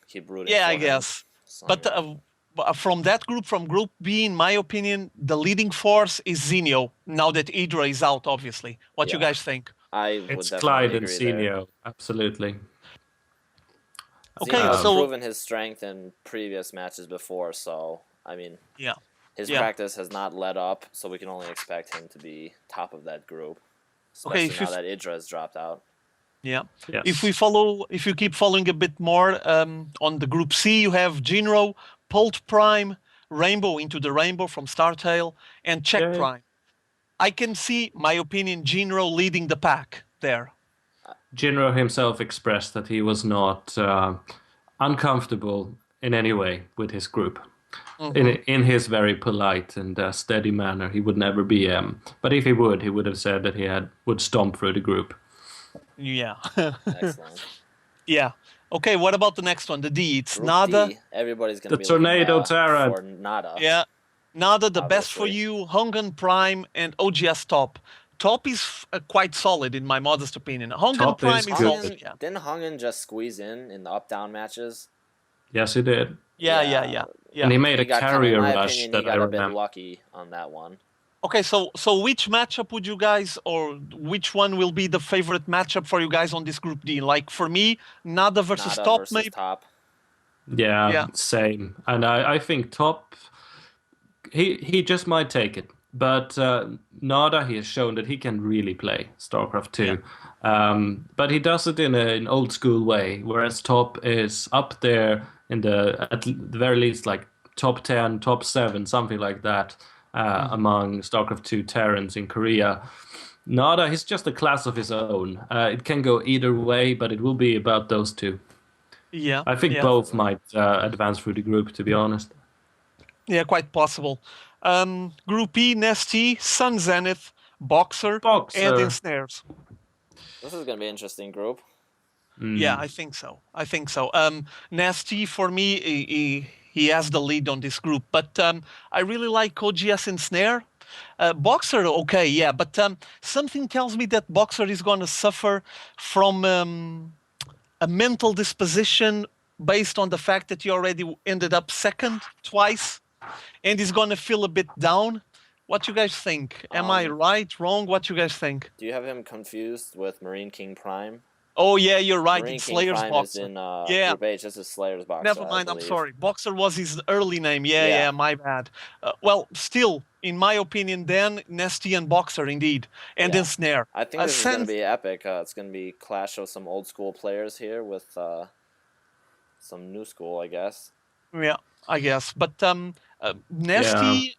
keep rooting yeah, for I him. guess. So, But from that group, from Group B, in my opinion, the leading force is Xenio, now that Idra is out, obviously. What you Yeah. guys think? I would It's definitely Clyde and agree there. Xenio, absolutely. Okay, Xenio's so proven his strength in previous matches before, so I mean, yeah, his Yeah. practice has not let up, so we can only expect him to be top of that group, Okay, especially now that Idra has dropped out. yeah. Yes. If you keep following a bit more on the Group C, you have Jinro, Pult Prime, Rainbow into the Rainbow from Startail, and Check Yeah. Prime. I can see, my opinion, Jinro leading the pack there. Jinro himself expressed that he was not uncomfortable in any way with his group. In his very polite and steady manner, he would never be but if he would have said that would stomp through the group. Yeah. Excellent. Yeah. Okay, what about the next one? The D. It's Group Nada. D, everybody's going The to be Tornado looking Terran. for Nada. Yeah. Nada, the best for Obviously. you, Hongan Prime, and OGS Top. Top is quite solid, in my modest opinion. Hongan Top Prime is is good. also, yeah. Didn't Hungan just squeeze in the up-down matches? Yes, he did. Yeah. And he made a got carrier in my rush opinion, that he got I a bit remember. lucky on that one. Okay, so which matchup would you guys, or which one will be the favorite matchup for you guys on this Group D? Like, for me, Nada versus Nada Top, versus maybe? Top. Yeah, same. And I think Top, he just might take it. But Nada, he has shown that he can really play StarCraft 2. But he does it in an old school way, whereas Top is up there in at the very least, like top 10, top 7, something like that, among StarCraft 2 Terrans in Korea. Nada, he's just a class of his own. It can go either way, but it will be about those two. Yeah. I think both might advance through the group, to be honest. Yeah, quite possible. Group E, Nesty, Sun Zenith, Boxer, and Ensnares. This is going to be an interesting group. Yeah, I think so. Nasty, for me, he has the lead on this group. But I really like OGS and Snare. Boxer, okay, yeah. But something tells me that Boxer is going to suffer from a mental disposition based on the fact that he already ended up second twice. And he's going to feel a bit down. What you guys think? Am I right, wrong? What you guys think? Do you have him confused with Marine King Prime? Oh, yeah, you're right. Marine It's King Slayer's Prime Boxer. is in Group H. This is Slayer's Boxer. Never mind, I I'm believe. sorry. Boxer was his early name. Yeah, my bad. Well, still, in my opinion, then Nesty and Boxer, indeed. And then Snare. I think this is going to be epic. It's going to be clash of some old school players here with some new school, I guess. Yeah, I guess. But Nasty,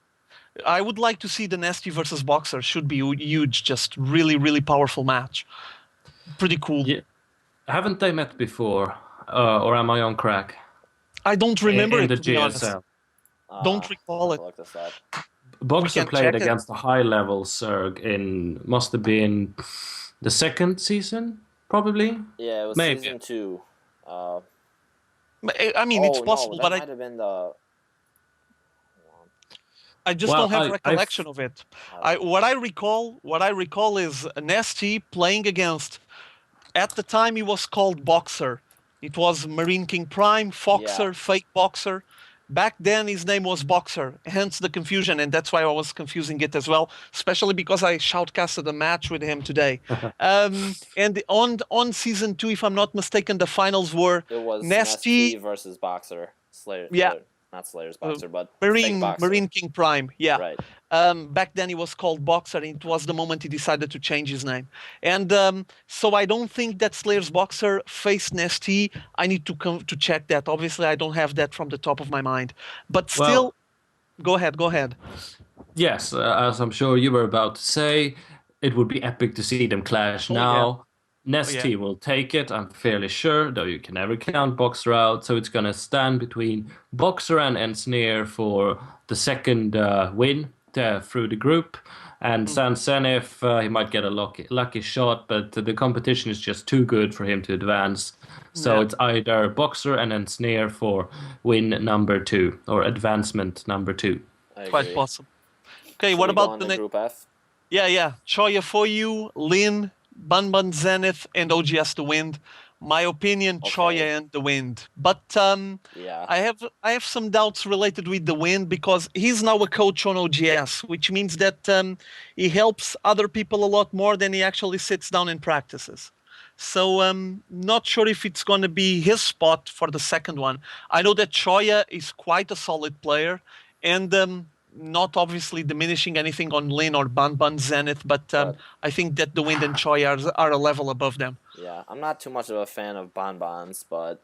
I would like to see the Nasty versus Boxer. Should be huge, just really, really powerful match. Pretty cool. Yeah. Haven't they met before? Or am I on crack? I don't remember In it, the to be honest. GSL. Don't I recall have it. to look this up. Boxer can played check it. against the high level Zerg in must have been the second season, probably. Yeah, it was Maybe. season 2. I mean, it's possible, no, that but might have been the. I just Well, don't have recollection of it. What I recall is Nasty playing against. At the time, he was called Boxer. It was Marine King Prime, Foxer, Yeah. Fake Boxer. Back then, his name was Boxer, hence the confusion, and that's why I was confusing it as well, especially because I shoutcasted a match with him today. And on season 2, if I'm not mistaken, the finals were It was Nasty, versus Boxer. Slayer. yeah, Not Slayer's Boxer, but Fake Marine Boxer. King Prime, yeah. Right. Back then he was called Boxer, and it was the moment he decided to change his name. And so I don't think that Slayer's Boxer faced Nasty. I need to check that. Obviously, I don't have that from the top of my mind. But still, go ahead. Yes, as I'm sure you were about to say, it would be epic to see them clash now. Nesty will take it, I'm fairly sure, though you can never count Boxer out. So it's going to stand between Boxer and Ensnare for the second win through the group. And San Senef, he might get a lucky shot, but the competition is just too good for him to advance. So it's either Boxer and Ensnare for win number 2, or advancement number 2. Quite possible. Okay, Should what we go about on the to next? Group F? Yeah. Choya for you, Lin, Banban Zenith, and OGS The Wind. My opinion, Choya and The Wind. But Yeah. I have some doubts related with The Wind because he's now a coach on OGS, which means that he helps other people a lot more than he actually sits down and practices. So not sure if it's going to be his spot for the second one. I know that Choya is quite a solid player, and not obviously diminishing anything on Lin or Banban Zenith, but I think that The Wind and Choya are a level above them. Yeah, I'm not too much of a fan of Bonbons, but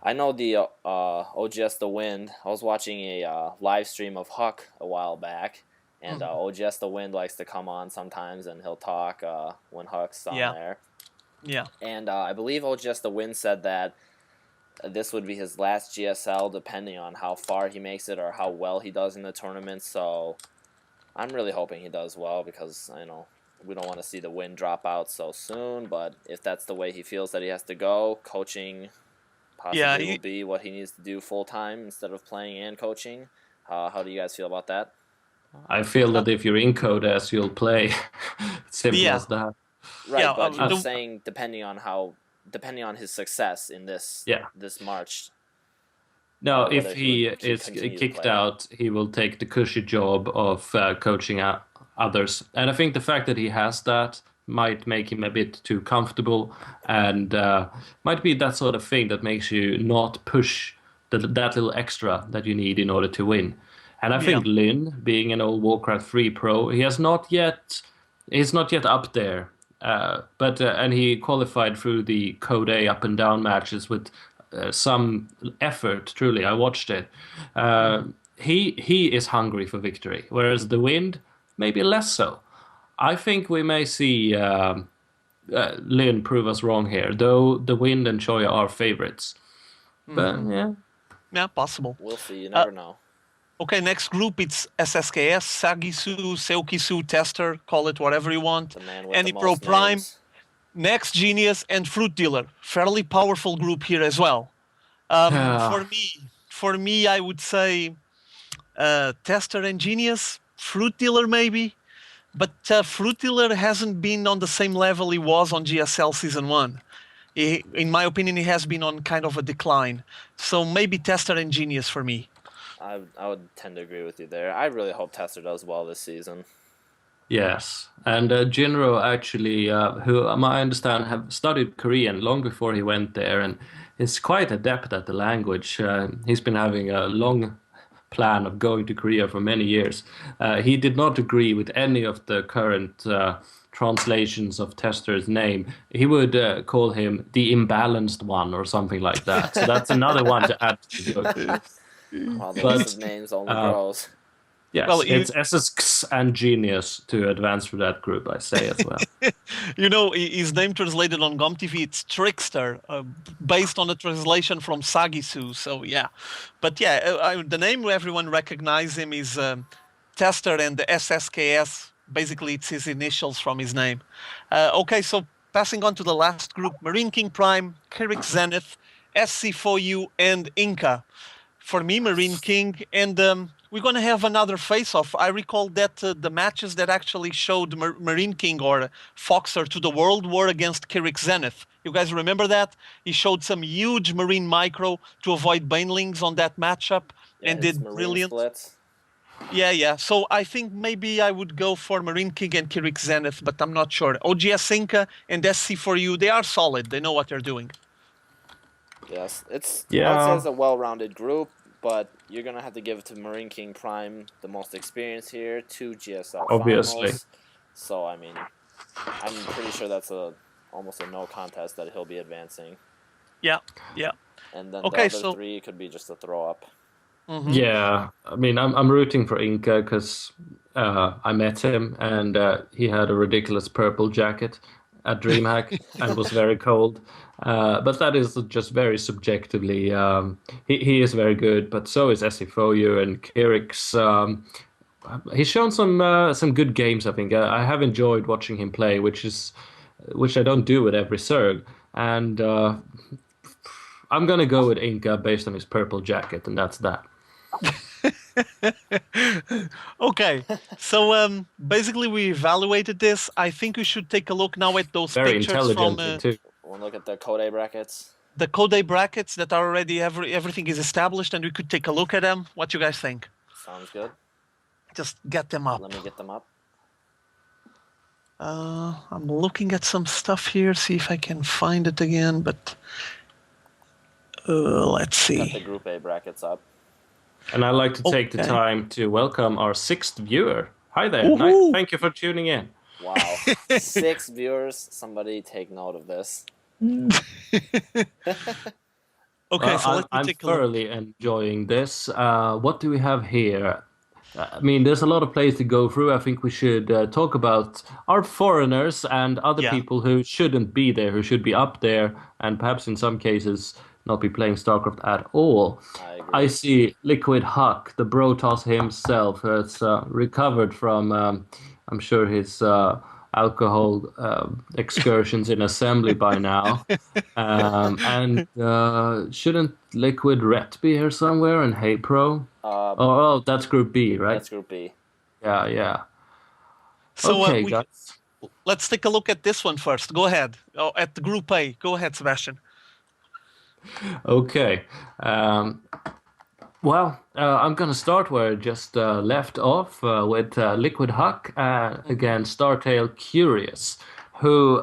I know the OGS The Wind. I was watching a live stream of Huck a while back, and OGS The Wind likes to come on sometimes, and he'll talk when Huck's on there. Yeah. And I believe OGS The Wind said that this would be his last GSL, depending on how far he makes it or how well he does in the tournament. So I'm really hoping he does well, because we don't want to see The Wind drop out so soon. But if that's the way he feels that he has to go, coaching possibly will be what he needs to do full time instead of playing and coaching. How do you guys feel about that? I feel that if you're in Codes, you'll play. Simple as that. Right, but he was saying depending on his success in this March. No, if he is kicked out, he will take the cushy job of coaching others. And I think the fact that he has that might make him a bit too comfortable, and might be that sort of thing that makes you not push that little extra that you need in order to win. And I think Lin, being an old Warcraft 3 pro, he's not yet up there. And he qualified through the Code A up and down matches with some effort. Truly, I watched it. He is hungry for victory, whereas The Wind maybe less so. I think we may see Lin prove us wrong here, though The Wind and Choya are favorites. But yeah, possible. We'll see. You never know. Okay, next group, it's SSKS, Sagisu, Seokisu, Tester, call it whatever you want. Any Pro Prime, Next Genius, and Fruit Dealer. Fairly powerful group here as well. For me, I would say Tester and Genius, Fruit Dealer maybe. But Fruit Dealer hasn't been on the same level he was on GSL Season 1. In my opinion, he has been on kind of a decline. So maybe Tester and Genius for me. I would tend to agree with you there. I really hope Tester does well this season. Yes, and Jinro actually, who I understand have studied Korean long before he went there, and is quite adept at the language. He's been having a long plan of going to Korea for many years. He did not agree with any of the current translations of Tester's name. He would call him the imbalanced one or something like that. So that's another one to add to the book. While the But, list of names only grows. Yes, Well, it's SSX and Genius to advance through that group, I say as well. His name translated on GomTV, it's Trickster, based on a translation from Sagisu. So yeah, but yeah, the name everyone recognize him is Tester, and the SSKS. Basically, it's his initials from his name. Okay, so passing on to the last group: Marine King Prime, Kirik Zenith, SC4U, and Inca. For me, Marine King, and we're going to have another face-off. I recall that the matches that actually showed Marine King or Foxer to the world were against Kirik Zenith. You guys remember that? He showed some huge Marine micro to avoid banelings on that matchup, Yeah, and his did Marine brilliant. splits. Yeah. So I think maybe I would go for Marine King and Kirik Zenith, but I'm not sure. OGS Inca and SC4U, they are solid. They know what they're doing. Yes, I would say Yeah. it's a well-rounded group, but you're gonna have to give it to Marine King Prime the most experience here, 2 GSL Obviously. finals. So I mean, I'm pretty sure that's almost a no contest that he'll be advancing. Yeah. And then Okay, the other so 3 could be just a throw up. Yeah, I mean, I'm rooting for Inca because I met him and he had a ridiculous purple jacket at DreamHack and was very cold. But that is just very subjectively. He is very good, but so is Esifoyu and Kirik's. He's shown some good games. I think I have enjoyed watching him play, which I don't do with every Zerg. And I'm gonna go with Inca based on his purple jacket, and that's that. Okay, so basically we evaluated this. I think we should take a look now at those Very pictures from intelligently too. We'll look at the Code brackets. the Code brackets that are already everything is established, and we could take a look at them. What you guys think? Sounds good. Just get them up. Let me get them up. I'm looking at some stuff here, see if I can find it again, but let's Got the see. Group A brackets up. And I'd like to take the Okay. time to welcome our 6th viewer. Hi there. Woohoo! Thank you for tuning in. Wow, 6 viewers. Somebody take note of this. Okay, Well, so let me I'm take a look. thoroughly enjoying this. What do we have here? I mean, there's a lot of plays to go through. I think we should talk about our foreigners and other Yeah. people who shouldn't be there, who should be up there, and perhaps in some cases not be playing StarCraft at all. I agree. I see Liquid Huck, the Brotos himself, has recovered from, I'm sure, his alcohol excursions in Assembly by now. And shouldn't Liquid Ret be here somewhere in Hey Pro? Oh, that's Group B, right? That's Group B. Yeah. So Okay, guys. let's take a look at this one first. Go ahead. Oh, at the Group A. Go ahead, Sebastian. Okay. Well, I'm going to start where I just left off with Liquid Huck against Startail Curious, who,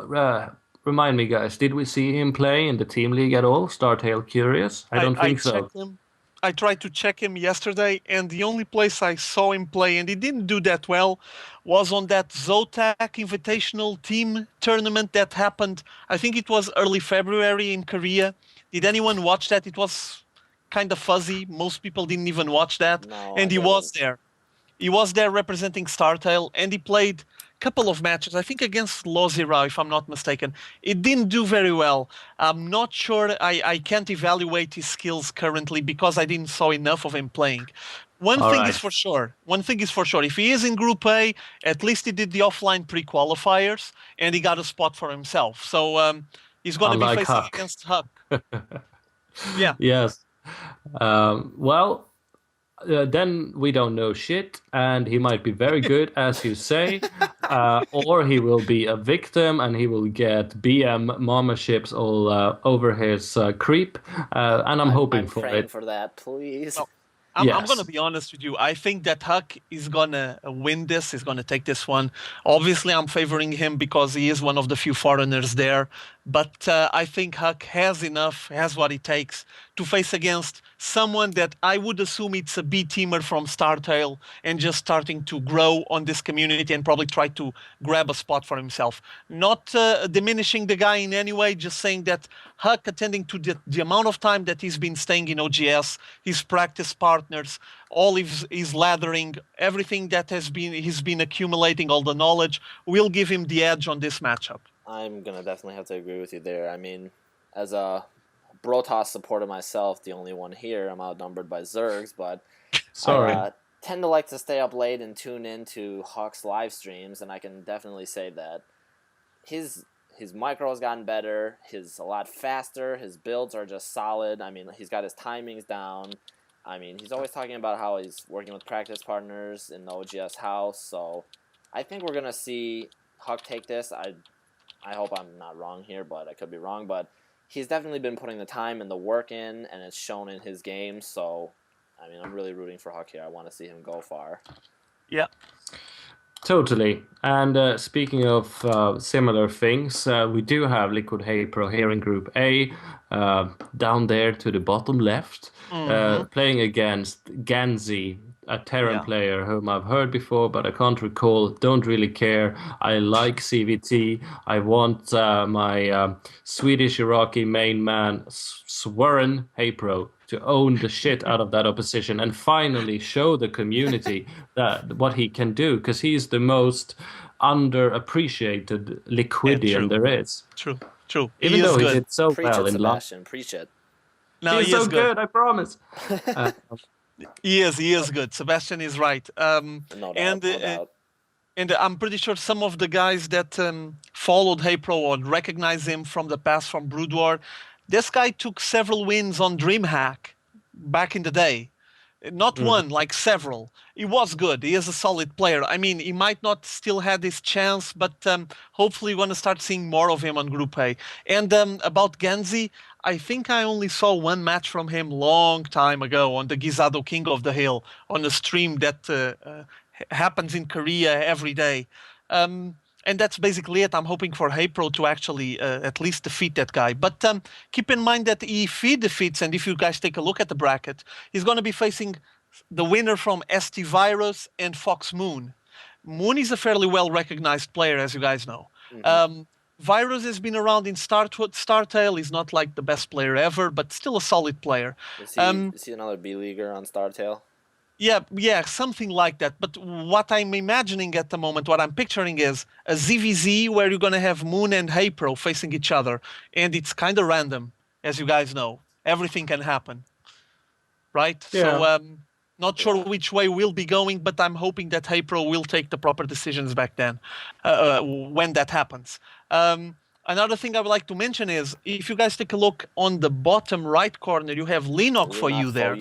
remind me, guys, did we see him play in the Team League at all? Startail Curious? I don't think so. checked him. I tried to check him yesterday, and the only place I saw him play, and he didn't do that well, was on that Zotac Invitational Team tournament that happened, I think it was early February in Korea. Did anyone watch that? It was kind of fuzzy. Most people didn't even watch that. No, And I he was didn't. there. He was there representing Startail, and he played a couple of matches, I think against Lozira, if I'm not mistaken. It didn't do very well. I'm not sure. I can't evaluate his skills currently because I didn't saw enough of him playing. One All thing right. is for sure. If he is in Group A, at least he did the offline pre-qualifiers, and he got a spot for himself. So he's going to be Unlike facing Huck. against Huck. Yeah. Yes. Well, then we don't know shit, and he might be very good, as you say, or he will be a victim, and he will get BM mama ships all over his creep, and I'm hoping I'm for praying it. for that, please. Oh. I'm Yes. going to be honest with you. I think that Huck is going to win this. He's going to take this one. Obviously, I'm favoring him because he is one of the few foreigners there. But I think Huck has what it takes to face against someone that I would assume it's a B-teamer from Startail and just starting to grow on this community and probably try to grab a spot for himself. Not diminishing the guy in any way, just saying that Huck, attending to the amount of time that he's been staying in OGS, his practice partners, all his lathering, everything that he's been accumulating, all the knowledge, will give him the edge on this matchup. I'm gonna definitely have to agree with you there. I mean, as a Brotoss supporter myself, the only one here, I'm outnumbered by Zergs, but Sorry. I tend to like to stay up late and tune into Hawk's live streams, and I can definitely say that his micro has gotten better. He's a lot faster. His builds are just solid. I mean, he's got his timings down. I mean, he's always talking about how he's working with practice partners in the OGS house. So I think we're gonna see Huck take this. I hope I'm not wrong here, but I could be wrong. But he's definitely been putting the time and the work in, and it's shown in his game. So, I mean, I'm really rooting for Huck here. I want to see him go far. Yeah. Totally. And speaking of similar things, we do have Liquid Hay Pro here in Group A, down there to the bottom left, playing against Ganzi, a Terran player whom I've heard before, but I can't recall. Don't really care. I like CVT. I want my Swedish-Iraqi main man, Swerin Hay Pro, to own the shit out of that opposition and finally show the community that what he can do, because he's the most underappreciated Liquidian there is. True. Even though he did so Preach well it, in Sebastian. Preach it. No, he's so good, I promise. He is good. Sebastian is right. No doubt, no doubt. And I'm pretty sure some of the guys that followed HeyPro or recognize him from the past from Brood War, this guy took several wins on DreamHack back in the day. Not one, like several. He was good. He is a solid player. I mean, he might not still had his chance, but hopefully we're going to start seeing more of him on Group A. And about Genzi, I think I only saw one match from him long time ago on the Gizado King of the Hill on a stream that happens in Korea every day. And that's basically it. I'm hoping for HeyPro to actually at least defeat that guy. But keep in mind that if he defeats, and if you guys take a look at the bracket, he's going to be facing the winner from ST Virus and Fox Moon. Moon is a fairly well-recognized player, as you guys know. Virus has been around in Startail. He's not like the best player ever, but still a solid player. Is he another B-leaguer on Startail? Yeah, something like that. But what I'm imagining at the moment, what I'm picturing is a ZVZ where you're going to have Moon and HeyPro facing each other. And it's kind of random, as you guys know. Everything can happen. Right? Yeah. So, not sure which way we'll be going, but I'm hoping that HeyPro will take the proper decisions back then, when that happens. Another thing I would like to mention is, if you guys take a look on the bottom right corner, you have Linok for you there.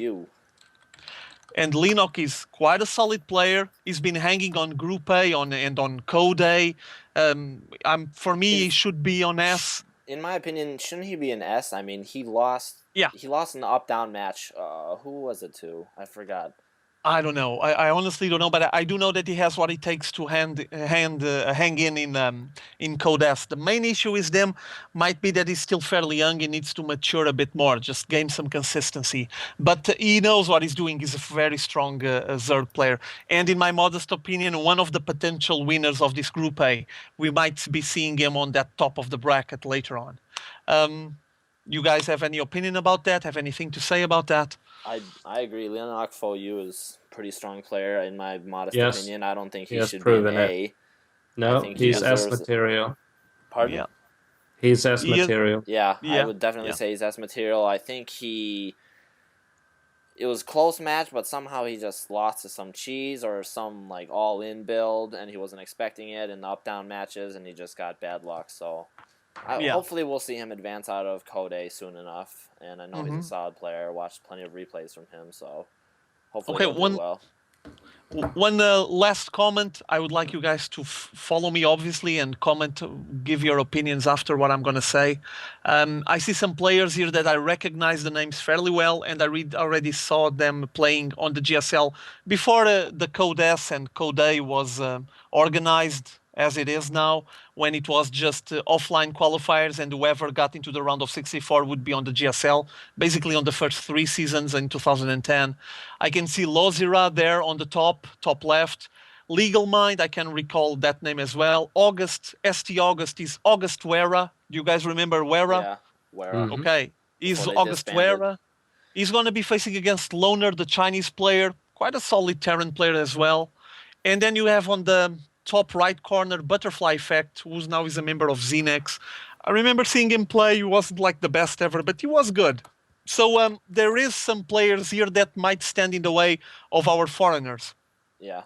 And Linok is quite a solid player. He's been hanging on Group A and on Code A. For me, he should be on S. In my opinion, shouldn't he be an S? I mean, he lost. Yeah. He lost in the up-down match. Who was it to? I forgot. I don't know. I honestly don't know, but I do know that he has what it takes to hang in Code S. The main issue with them might be that he's still fairly young and needs to mature a bit more, just gain some consistency. But he knows what he's doing. He's a very strong Zerg player. And in my modest opinion, one of the potential winners of this Group A. We might be seeing him on that top of the bracket later on. You guys have any opinion about that? Have anything to say about that? I agree. Leonok Foyu is a pretty strong player, in my modest opinion. I don't think he should be an A. No, he's S material. Pardon? Yeah. He's S material. Yeah, I would definitely say he's S material. I think it was a close match, but somehow he just lost to some cheese or some like all-in build, and he wasn't expecting it in the up-down matches, and he just got bad luck. So hopefully we'll see him advance out of Code A soon enough. And I know he's a solid player. I watched plenty of replays from him, so hopefully he'll do well. One last comment. I would like you guys to follow me, obviously, and comment, give your opinions after what I'm going to say. I see some players here that I recognize the names fairly well, and I already saw them playing on the GSL before the Code S and Code A was organized as it is now, when it was just offline qualifiers and whoever got into the round of 64 would be on the GSL, basically on the first 3 seasons in 2010. I can see Lozira there on the top left. Legal Mind, I can recall that name as well. August, ST August is August Wera. Do you guys remember Wera? Yeah, Wera. Okay, he's Before they August disbanded. Wera. He's going to be facing against Loner, the Chinese player, quite a solid Terran player as well. And then you have on the top right corner Butterfly Effect, who's now is a member of Xenex. I remember seeing him play. He wasn't like the best ever, but he was good. So there is some players here that might stand in the way of our foreigners. Yeah.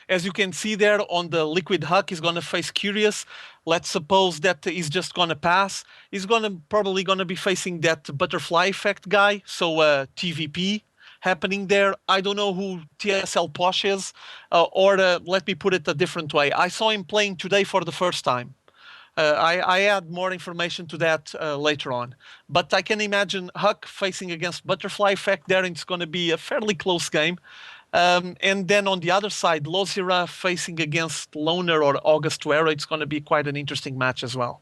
As you can see there on the Liquid Huck, he's going to face Curious. Let's suppose that he's just going to pass. He's probably going to be facing that Butterfly Effect guy, so TVP happening there. I don't know who TSL Posh is, or let me put it a different way. I saw him playing today for the first time. I add more information to that later on. But I can imagine Huck facing against Butterfly Effect there, and it's going to be a fairly close game. And then on the other side, Lozira facing against Loner or August Wera. It's going to be quite an interesting match as well.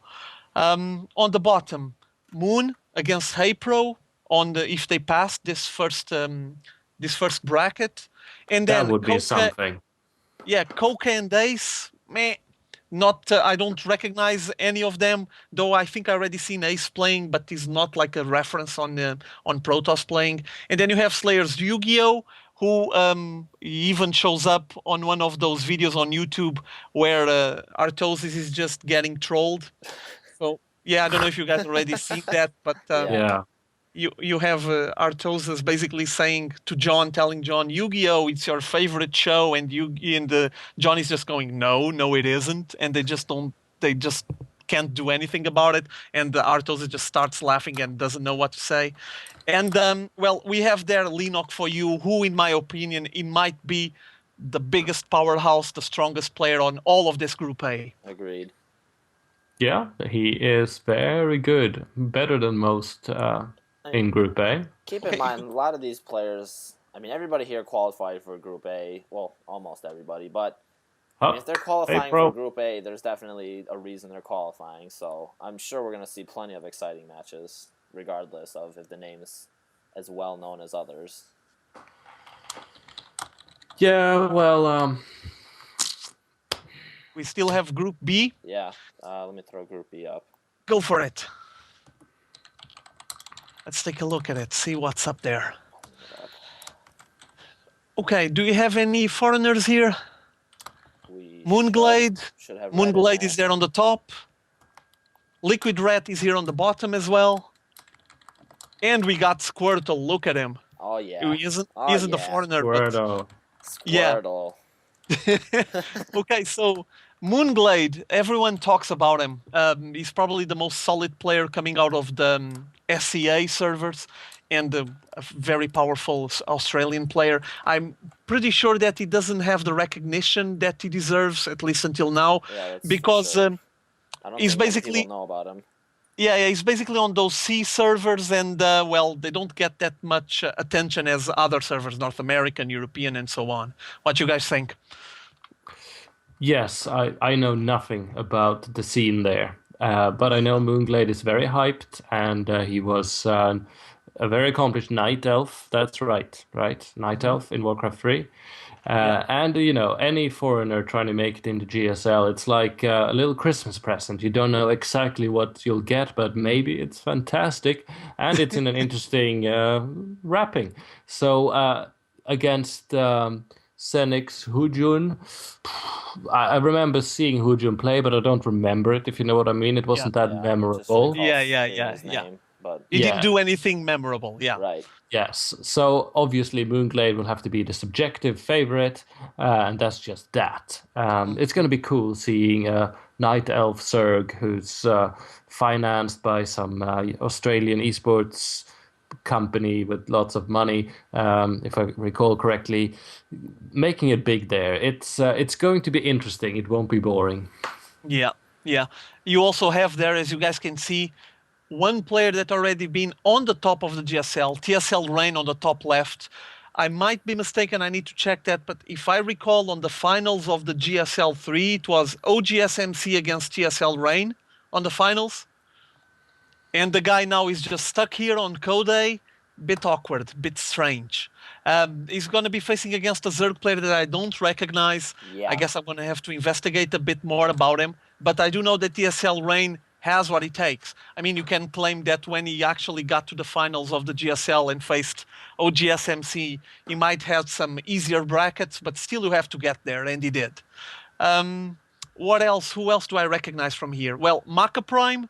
On the bottom, Moon against Heypro if they pass this first bracket. And then That would be something. Yeah, Koke and Ace, meh. Not, I don't recognize any of them, though I think I already seen Ace playing, but he's not like a reference on Protoss playing. And then you have Slayer's Yu-Gi-Oh, who even shows up on one of those videos on YouTube where Artosis is just getting trolled. So yeah, I don't know if you guys already seen that, but Yeah. you have Artosis basically saying to John, telling John, Yu-Gi-Oh, it's your favorite show, and John is just going, no, it isn't, and they just can't do anything about it, and Artosis just starts laughing and doesn't know what to say. And well, we have there Lenok for you, who, in my opinion, he might be the biggest powerhouse, the strongest player on all of this Group A. Agreed. Yeah, he is very good, better than most in Group A. Keep in mind, a lot of these players, I mean, everybody here qualified for Group A. Well, almost everybody, but I mean, if they're qualifying for Group A, there's definitely a reason they're qualifying. So I'm sure we're going to see plenty of exciting matches, regardless of if the name is as well known as others. Yeah, well, we still have Group B. Yeah, let me throw Group B up. Go for it. Let's take a look at it, see what's up there. Okay, do you have any foreigners here? Moonglade. Moonglade is there on the top. Liquid Rat is here on the bottom as well. And we got Squirtle. Look at him. Oh, yeah. He isn't the foreigner. Squirtle. Squirtle. Yeah. Okay, so Moonglade, everyone talks about him. He's probably the most solid player coming out of the SEA servers, and a very powerful Australian player. I'm pretty sure that he doesn't have the recognition that he deserves, at least until now, because I don't he's think basically people know about him. Yeah, he's basically on those C servers, and well, they don't get that much attention as other servers, North American, European, and so on. What you guys think? Yes, I know nothing about the scene there, but I know Moonglade is very hyped, and he was a very accomplished Night Elf. That's right? Night Elf in Warcraft 3. And, you know, any foreigner trying to make it into GSL, it's like a little Christmas present. You don't know exactly what you'll get, but maybe it's fantastic, and it's in an interesting wrapping. So against Senix Hujun, I remember seeing Hujun play, but I don't remember it, if you know what I mean. It wasn't that memorable. Yeah. But he didn't do anything memorable. Yeah. Right. Yes. So obviously Moonglade will have to be the subjective favorite, and that's just that. It's going to be cool seeing a Night Elf Zerg who's financed by some Australian esports company with lots of money, if I recall correctly, making it big there. It's going to be interesting. It won't be boring. Yeah, yeah. You also have there, as you guys can see, one player that already been on the top of the GSL, TSL Rain on the top left. I might be mistaken, I need to check that, but if I recall on the finals of the GSL 3, it was OGSMC against TSL Rain on the finals. And the guy now is just stuck here on Code. Bit awkward, bit strange. He's going to be facing against a Zerg player that I don't recognize. Yeah. I guess I'm going to have to investigate a bit more about him. But I do know that TSL Rain has what it takes. I mean, you can claim that when he actually got to the finals of the GSL and faced OGSMC, he might have some easier brackets, but still you have to get there, and he did. What else? Who else do I recognize from here? Well, Maka Prime.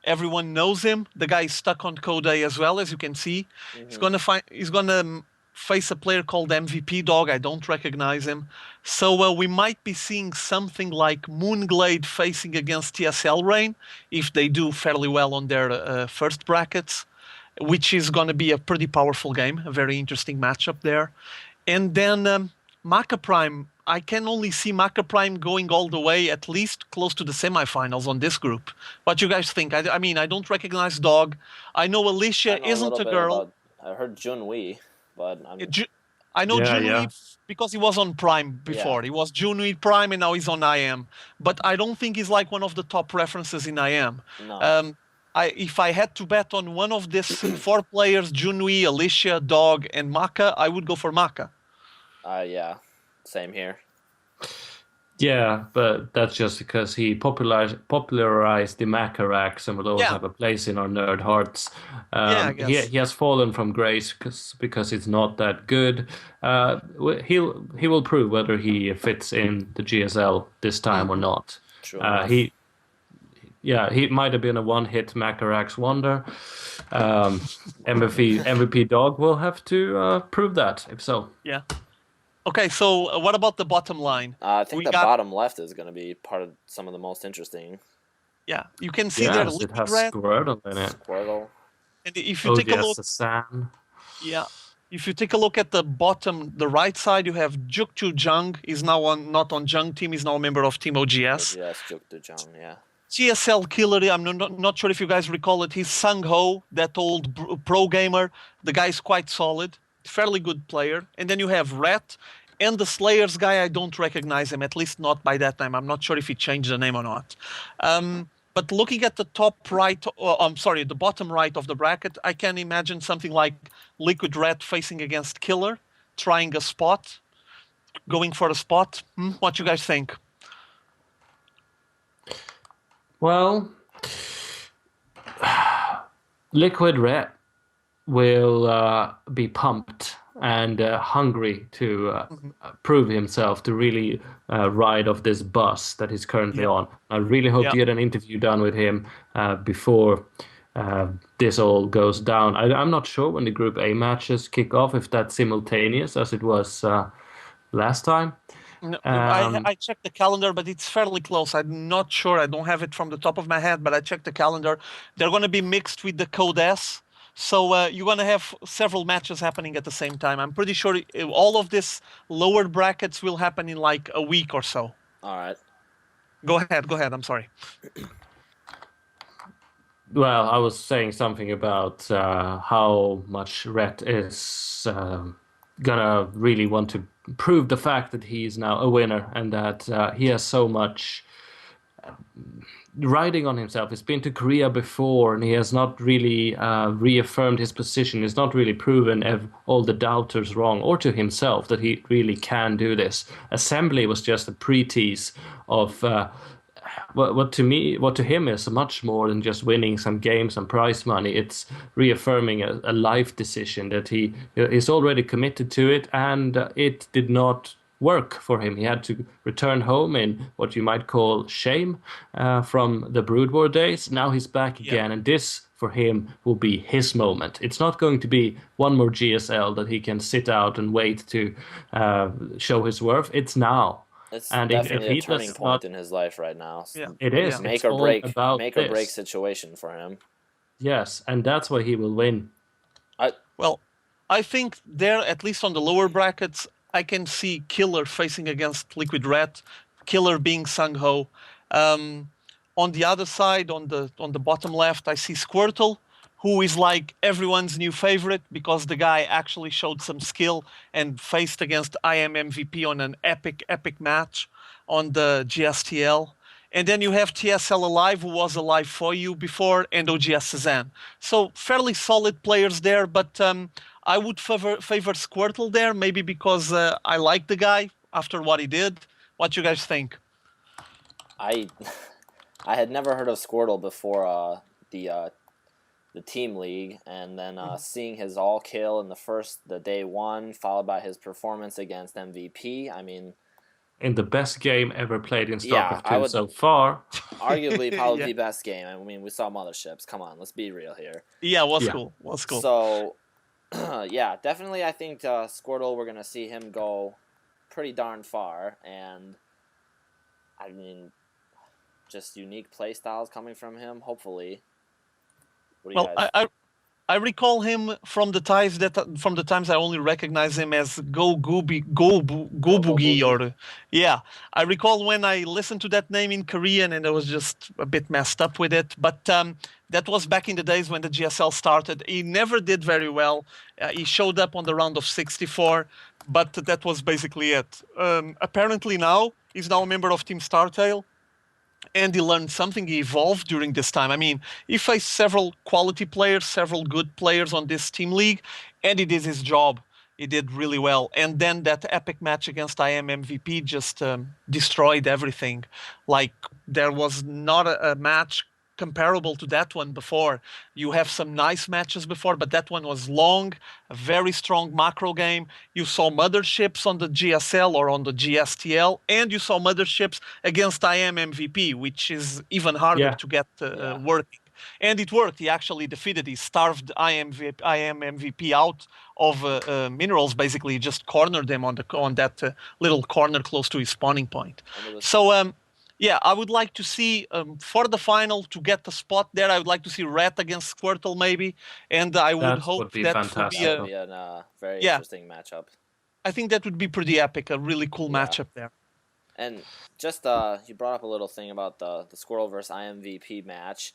Everyone knows him. The guy is stuck on Code as well, as you can see. He's gonna face a player called MVP Dog. I don't recognize him. So we might be seeing something like Moonglade facing against TSL Rain if they do fairly well on their first brackets, which is going to be a pretty powerful game, a very interesting matchup there. And then Maka Prime, I can only see Maka Prime going all the way at least close to the semifinals on this group. What you guys think? I mean, I don't recognize Dog. I know Alicia isn't a girl. I heard Junwei, but I know Yeah, Junwei because he was on Prime before. Yeah. He was Junwei Prime and now he's on IM. But I don't think he's like one of the top references in IM. No. If I had to bet on one of these four players, Junwei, Alicia, Dog, and Maka, I would go for Maka. Yeah. Same here. Yeah, but that's just because he popularized the Macarax and will always have a place in our nerd hearts. I guess. He has fallen from grace because it's not that good. He will prove whether he fits in the GSL this time or not. True He might have been a one-hit Macarax wonder. MVP Dog will have to prove that, if so. Yeah. Okay, so what about the bottom line? I think the bottom left is going to be part of some of the most interesting. Yeah, you can see there. It has Squirtle in it. Squirtle. And if you take a look, yeah, if you take a look at the bottom, the right side, you have Juktu Jung. He's now not on Jung team. He's now a member of Team OGS. Yes, Juktu Jung. Yeah. GSL Killer. I'm not sure if you guys recall it. He's Sung Ho, that old pro gamer. The guy's quite solid. Fairly good player. And then you have Rat and the Slayers guy. I don't recognize him, at least not by that time. I'm not sure if he changed the name or not. But looking at the top right, the bottom right of the bracket, I can imagine something like Liquid Rat facing against Killer, trying a spot, going for a spot. What you guys think? Well, Liquid Rat will be pumped and hungry to prove himself, to really ride off this bus that he's currently on. I really hope to get an interview done with him before this all goes down. I'm not sure when the Group A matches kick off, if that's simultaneous as it was last time. No, I checked the calendar, but it's fairly close. I'm not sure. I don't have it from the top of my head, but I checked the calendar. They're going to be mixed with the Code S. So you're going to have several matches happening at the same time. I'm pretty sure all of this lower brackets will happen in like a week or so. All right. Go ahead. I'm sorry. Well, I was saying something about how much Rhett is gonna really want to prove the fact that he is now a winner and that he has so much riding on himself. He's been to Korea before and he has not really reaffirmed his position. He's not really proven all the doubters wrong, or to himself that he really can do this. Assembly was just a pre-tease of what to him is much more than just winning some games and prize money. It's reaffirming a life decision that he is already committed to it, and it did not work for him. He had to return home in what you might call shame from the Brood War days. Now he's back again, and this for him will be his moment. It's not going to be one more GSL that he can sit out and wait to show his worth. It's now. It's and definitely if a turning point in his life right now. Yeah. It is. Make or break situation for him. Yes, and that's why he will win. Well, I think there, at least on the lower brackets, I can see Killer facing against Liquid Red, Killer being Sung-Ho. On the other side, on the bottom left, I see Squirtle, who is like everyone's new favorite because the guy actually showed some skill and faced against IM MVP on an epic match on the GSTL. And then you have TSL Alive, who was alive for you before, and OGS Cezanne. So fairly solid players there, but I would favor Squirtle there, maybe because I like the guy after what he did. What you guys think? I I had never heard of Squirtle before the team league, and then seeing his all kill in the day one, followed by his performance against MVP. I mean, In the best game ever played in Yeah, StarCraft I 2 would- so far. arguably probably Yeah. the best game. I mean, we saw motherships. Come on, let's be real here. Yeah, was Yeah. cool. Was cool. So, yeah, definitely. I think Squirtle, we're gonna see him go pretty darn far, and I mean, just unique play styles coming from him. Hopefully, what do you Well, guys? I recall him from the times I only recognize him as Go Boogie, or yeah. I recall when I listened to that name in Korean and I was just a bit messed up with it. But that was back in the days when the GSL started. He never did very well. He showed up on the round of 64, but that was basically it. Apparently now he's now a member of Team Startail. And he learned something, he evolved during this time. I mean, he faced several quality players, several good players on this team league, and he did his job. He did really well. And then that epic match against IM MVP just destroyed everything. Like, there was not a match comparable to that one before. You have some nice matches before, but that one was long, a very strong macro game. You saw motherships on the GSL or on the GSTL, and you saw motherships against IM MVP, which is even harder Yeah. to get Yeah. working. And it worked. He actually defeated. He starved IM MVP out of minerals. Basically, he just cornered them on that little corner close to his spawning point. And it was So yeah, I would like to see for the final to get the spot there. I would like to see Rat against Squirtle maybe, and I would That hope would be that would fantastic. be that a, would be a very Yeah. interesting matchup. I think that would be pretty epic, a really cool Yeah. matchup there. And just you brought up a little thing about the Squirrel versus IMVP match.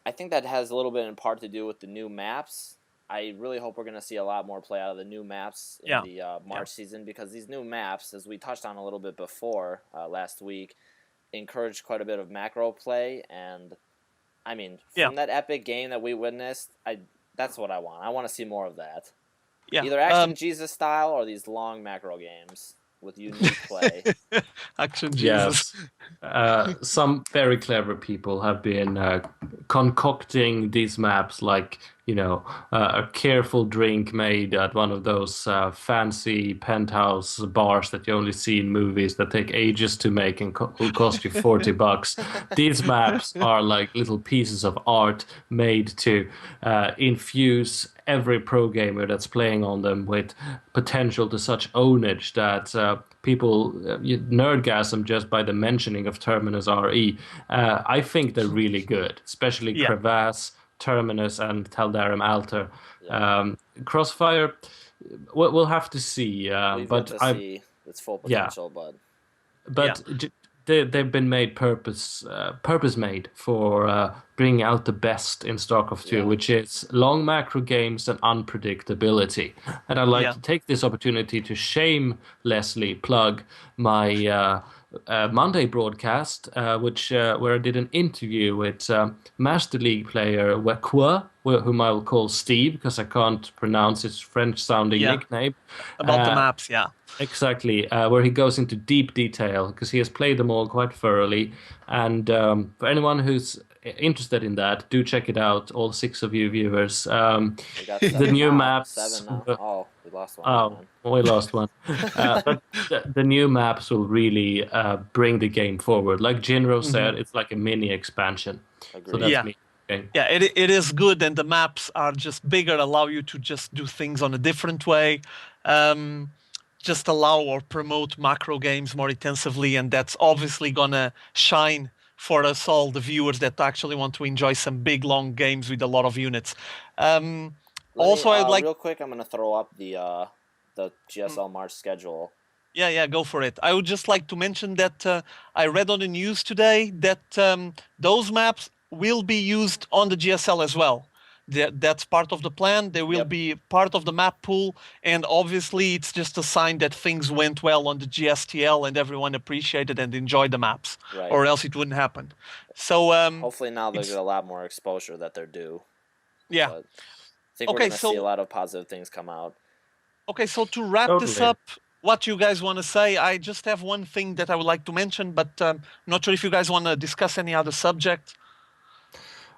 I think that has a little bit in part to do with the new maps. I really hope we're going to see a lot more play out of the new maps in Yeah. the March season, because these new maps, as we touched on a little bit before last week, encourage quite a bit of macro play. And I mean, from that epic game that we witnessed, that's what I want. I want to see more of that. Yeah, Either Action Jesus style or these long macro games with unique play. Action Jesus. Yes. Some very clever people have been concocting these maps like, a careful drink made at one of those fancy penthouse bars that you only see in movies that take ages to make and will cost you $40. These maps are like little pieces of art made to infuse every pro gamer that's playing on them with potential to such ownage that people nerdgasm just by the mentioning of Terminus RE. I think they're really good, especially Crevasse, Terminus, and Taldarum Alter. Crossfire, we'll have to see. We've but got to see its full potential, but they've been made purpose made for bringing out the best in StarCraft 2, which is long macro games and unpredictability. And I'd like to take this opportunity to shamelessly plug my Monday broadcast, where I did an interview with Master League player Wekwa, whom I will call Steve because I can't pronounce his French-sounding nickname. About the maps, Exactly, where he goes into deep detail because he has played them all quite thoroughly. And for anyone who's interested in that, do check it out, all 6 of you viewers. We got The new maps. 7 now. Oh, we lost one. Oh, we lost one. But the new maps will really bring the game forward. Like Jinro said, it's like a mini expansion. Agreed. So that's me. Okay. Yeah, it is good, and the maps are just bigger, allow you to just do things on a different way. Just allow or promote macro games more intensively, and that's obviously gonna shine for us all, the viewers that actually want to enjoy some big long games with a lot of units. Also, I'd like... real quick, I'm going to throw up the GSL March schedule. Yeah, go for it. I would just like to mention that I read on the news today that those maps will be used on the GSL as well. That's part of the plan. They will be part of the map pool, and obviously it's just a sign that things went well on the GSTL and everyone appreciated and enjoyed the maps, Right. or else it wouldn't happen. So hopefully now they get a lot more exposure that they're due. Yeah. But I think we're going to see a lot of positive things come out. Okay, so to wrap this up, what you guys want to say? I just have one thing that I would like to mention, but I'm not sure if you guys want to discuss any other subject.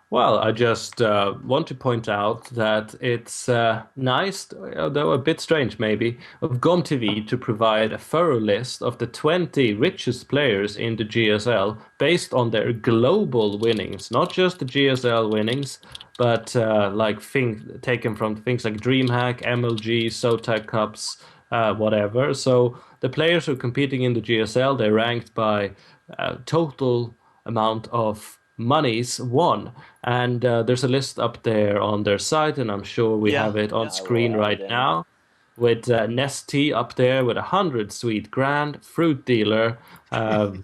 Well, I just want to point out that it's nice, though a bit strange maybe, of GomTV to provide a thorough list of the 20 richest players in the GSL based on their global winnings, not just the GSL winnings, but taken from things like DreamHack, MLG, SoTac Cups, whatever. So the players who are competing in the GSL, they're ranked by total amount of monies won, and there's a list up there on their site, and I'm sure we have it on screen right now, with Nesty up there with 100 sweet grand, Fruit Dealer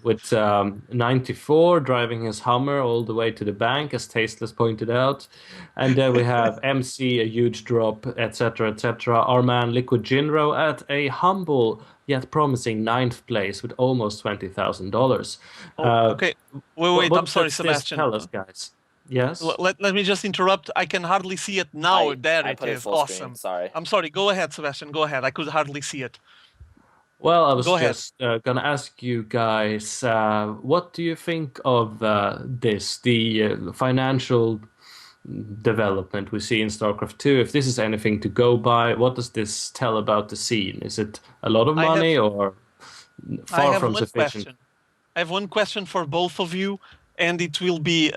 with 94 driving his Hummer all the way to the bank, as Tasteless pointed out, and then we have MC, a huge drop, etc., etc. Our man Liquid Jinro at a humble yet promising 9th place with almost $20,000. Okay, wait, what I'm sorry, does Sebastian. This tell us, guys? Yes? Let me just interrupt. I can hardly see it now. There it is. Awesome. Sorry. I'm sorry. Go ahead, Sebastian. Go ahead. I could hardly see it. Well, I was just going to ask you guys, what do you think of the financial development we see in StarCraft 2? If this is anything to go by, what does this tell about the scene? Is it a lot of money or far from sufficient? I have one question for both of you, and it will be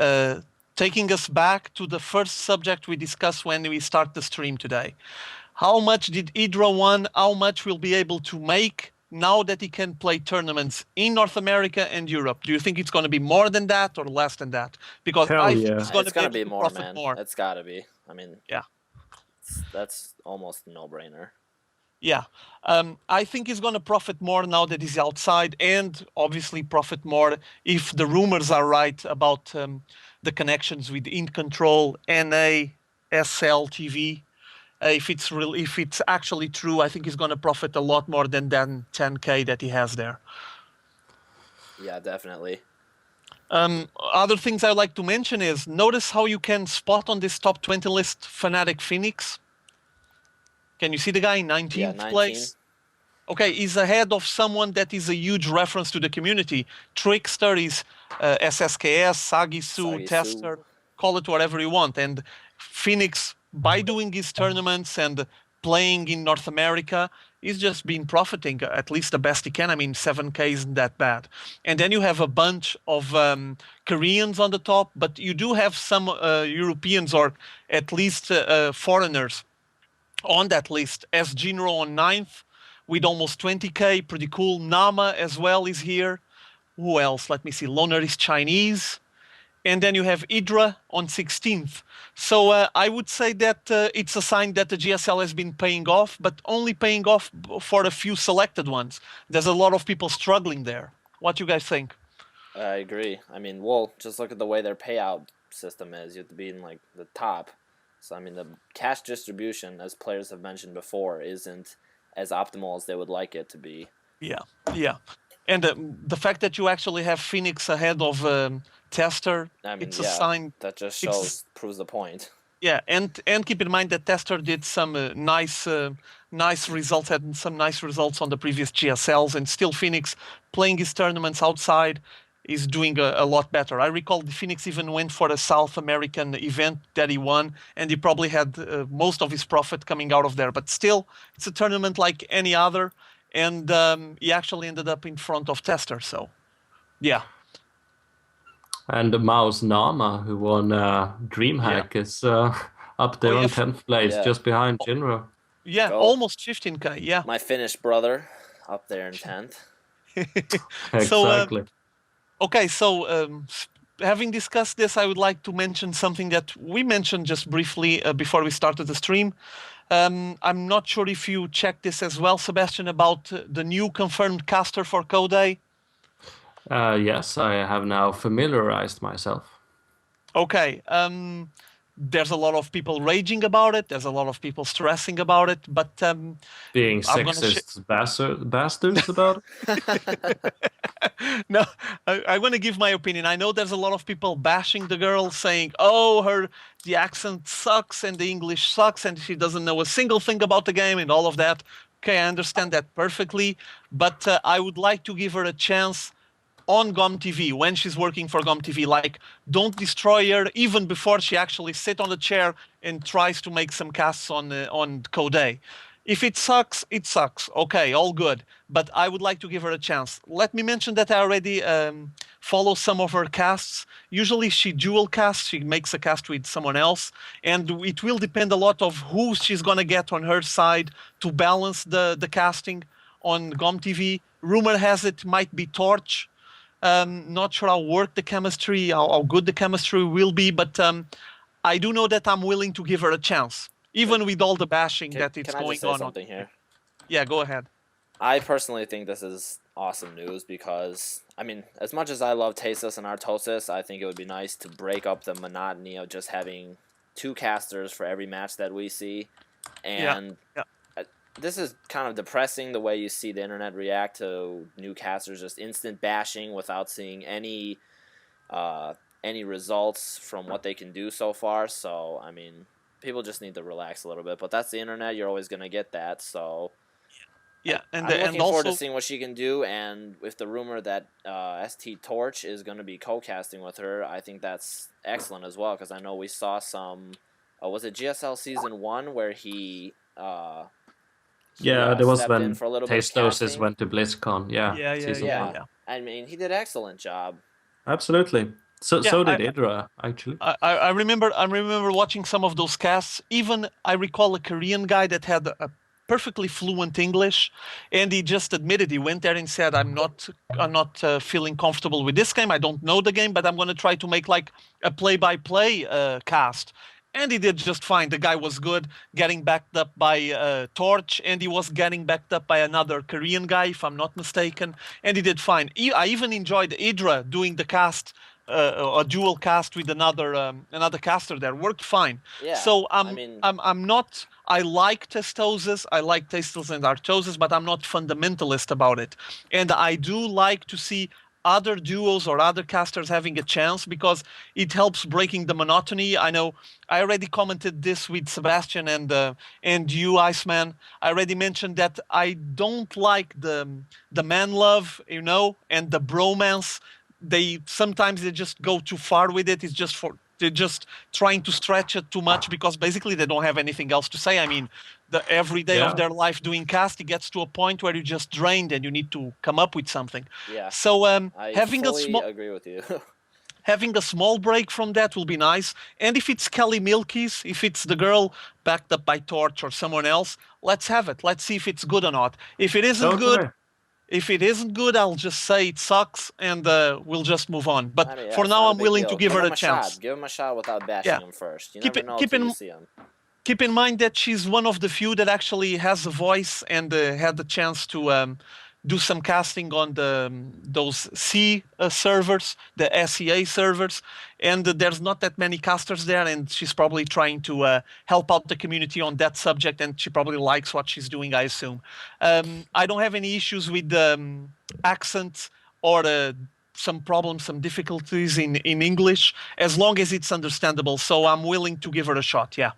taking us back to the first subject we discussed when we start the stream today. How much did Idra won? How much will be able to make now that he can play tournaments in North America and Europe? Do you think it's going to be more than that or less than that? Because I think it's going to be more, man. It's got to be. I mean, that's almost a no-brainer. Yeah, I think he's going to profit more now that he's outside, and obviously profit more if the rumors are right about the connections with In Control, NA, SL TV. If it's actually true, I think he's going to profit a lot more than 10K that he has there. Yeah, definitely. Other things I'd like to mention is, notice how you can spot on this top 20 list Fnatic Phoenix. Can you see the guy in 19th place? Okay, he's ahead of someone that is a huge reference to the community. Trickster is SSKS, Sagisu, Tester, call it whatever you want. And Phoenix, by doing his tournaments and playing in North America, he's just been profiting at least the best he can. I mean, 7K isn't that bad. And then you have a bunch of Koreans on the top, but you do have some Europeans or at least foreigners on that list. As Jinro on 9th with almost 20K, pretty cool. Nama as well is here. Who else? Let me see. Loner is Chinese. And then you have Idra on 16th. So I would say that it's a sign that the GSL has been paying off, but only paying off for a few selected ones. There's a lot of people struggling there. What do you guys think? I agree. I mean, well, just look at the way their payout system is. You have to be in like the top. So, I mean, the cash distribution, as players have mentioned before, isn't as optimal as they would like it to be. Yeah. And the fact that you actually have Phoenix ahead of Tester, it's a sign. That just proves the point. Yeah, and keep in mind that Tester did some nice results, had some nice results on the previous GSLs, and still Phoenix playing his tournaments outside is doing a lot better. I recall Phoenix even went for a South American event that he won, and he probably had most of his profit coming out of there. But still, it's a tournament like any other, and he actually ended up in front of Tester, so yeah. And Mao's Nama, who won DreamHack, is up there on 10th place, just behind Jinro. Yeah, almost 15K, yeah. My Finnish brother up there in 10th. Exactly. Okay, so having discussed this, I would like to mention something that we mentioned just briefly before we started the stream. I'm not sure if you checked this as well, Sebastian, about the new confirmed caster for Code. Yes, I have now familiarized myself. Okay. There's a lot of people raging about it. There's a lot of people stressing about it. But Being I'm gonna sexist bastards about it. no, I'm going to give my opinion. I know there's a lot of people bashing the girl, saying, "Oh, the accent sucks and the English sucks, and she doesn't know a single thing about the game and all of that." Okay, I understand that perfectly, but I would like to give her a chance on GOM TV when she's working for GOM TV. Like, don't destroy her even before she actually sit on the chair and tries to make some casts on Code. If it sucks, it sucks. Okay, all good. But I would like to give her a chance. Let me mention that I already follow some of her casts. Usually she dual casts. She makes a cast with someone else. And it will depend a lot of who she's going to get on her side to balance the casting on GOM TV. Rumor has it might be Torch. Not sure how how good the chemistry will be, but I do know that I'm willing to give her a chance, even with all the bashing that it's Can I going just say on. something here? Yeah, go ahead. I personally think this is awesome news because, I mean, as much as I love Tasteless and Artosis, I think it would be nice to break up the monotony of just having two casters for every match that we see. And yeah. This is kind of depressing, the way you see the internet react to new casters, just instant bashing without seeing any results from what they can do so far. So, I mean, people just need to relax a little bit. But that's the internet. You're always going to get that. So, yeah, I'm looking forward to seeing what she can do. And with the rumor that ST Torch is going to be co-casting with her, I think that's excellent as well. Because I know we saw some, was it GSL Season 1 where he... there was when for a little bit of Tastosis went to BlizzCon. Yeah. I mean, he did an excellent job. Absolutely. So did Idra, actually. I remember watching some of those casts. Even I recall a Korean guy that had a perfectly fluent English, and he just admitted, he went there and said, I'm not feeling comfortable with this game. I don't know the game, but I'm going to try to make like a play-by-play cast. And he did just fine. The guy was good, getting backed up by Torch, and he was getting backed up by another Korean guy, if I'm not mistaken, and he did fine. I even enjoyed Idra doing the cast, a dual cast with another caster there. Worked fine. Yeah, so I'm not. I like Testosis, I like Tasteless and Artosis, but I'm not fundamentalist about it. And I do like to see other duos or other casters having a chance because it helps breaking the monotony. I know I already commented this with Sebastian and you, Iceman. I already mentioned that I don't like the man love, and the bromance. Sometimes they just go too far with it. They're just trying to stretch it too much because basically they don't have anything else to say. I mean, every day of their life doing cast, it gets to a point where you're just drained and you need to come up with something. Yeah. So I fully agree with you. Having a small break from that will be nice. And if it's Kelly Milkies, if it's the girl backed up by Torch or someone else, let's have it. Let's see if it's good or not. If it isn't good, I'll just say it sucks and we'll just move on. But for now, I'm willing to give her a chance. Give him a shot without bashing him first. You never know until you see him. Keep in mind that she's one of the few that actually has a voice and had the chance to do some casting on those C servers, the SEA servers, and there's not that many casters there, and she's probably trying to help out the community on that subject, and she probably likes what she's doing, I assume. I don't have any issues with accent or some problems, some difficulties in English, as long as it's understandable, so I'm willing to give her a shot, yeah.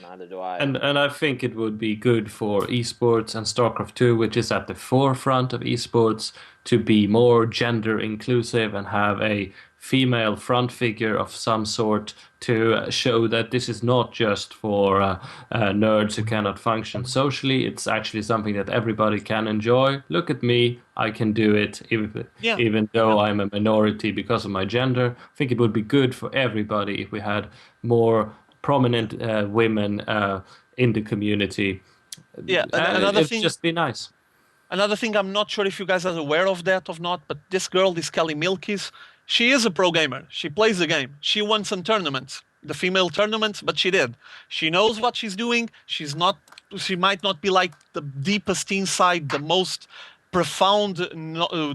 Neither do I. And I think it would be good for esports and Starcraft 2, which is at the forefront of esports, to be more gender inclusive and have a female front figure of some sort to show that this is not just for nerds who cannot function socially. It's actually something that everybody can enjoy. Look at me, I can do it, even though I'm a minority because of my gender. I think it would be good for everybody if we had more prominent women in the community. Yeah, another thing, just be nice. Another thing, I'm not sure if you guys are aware of that or not, but this girl, this Kelly Milkies, She is a pro gamer. She plays the game. She won some tournaments, the female tournaments, but she did. She knows what she's doing. She might not be like the deepest inside, the most profound,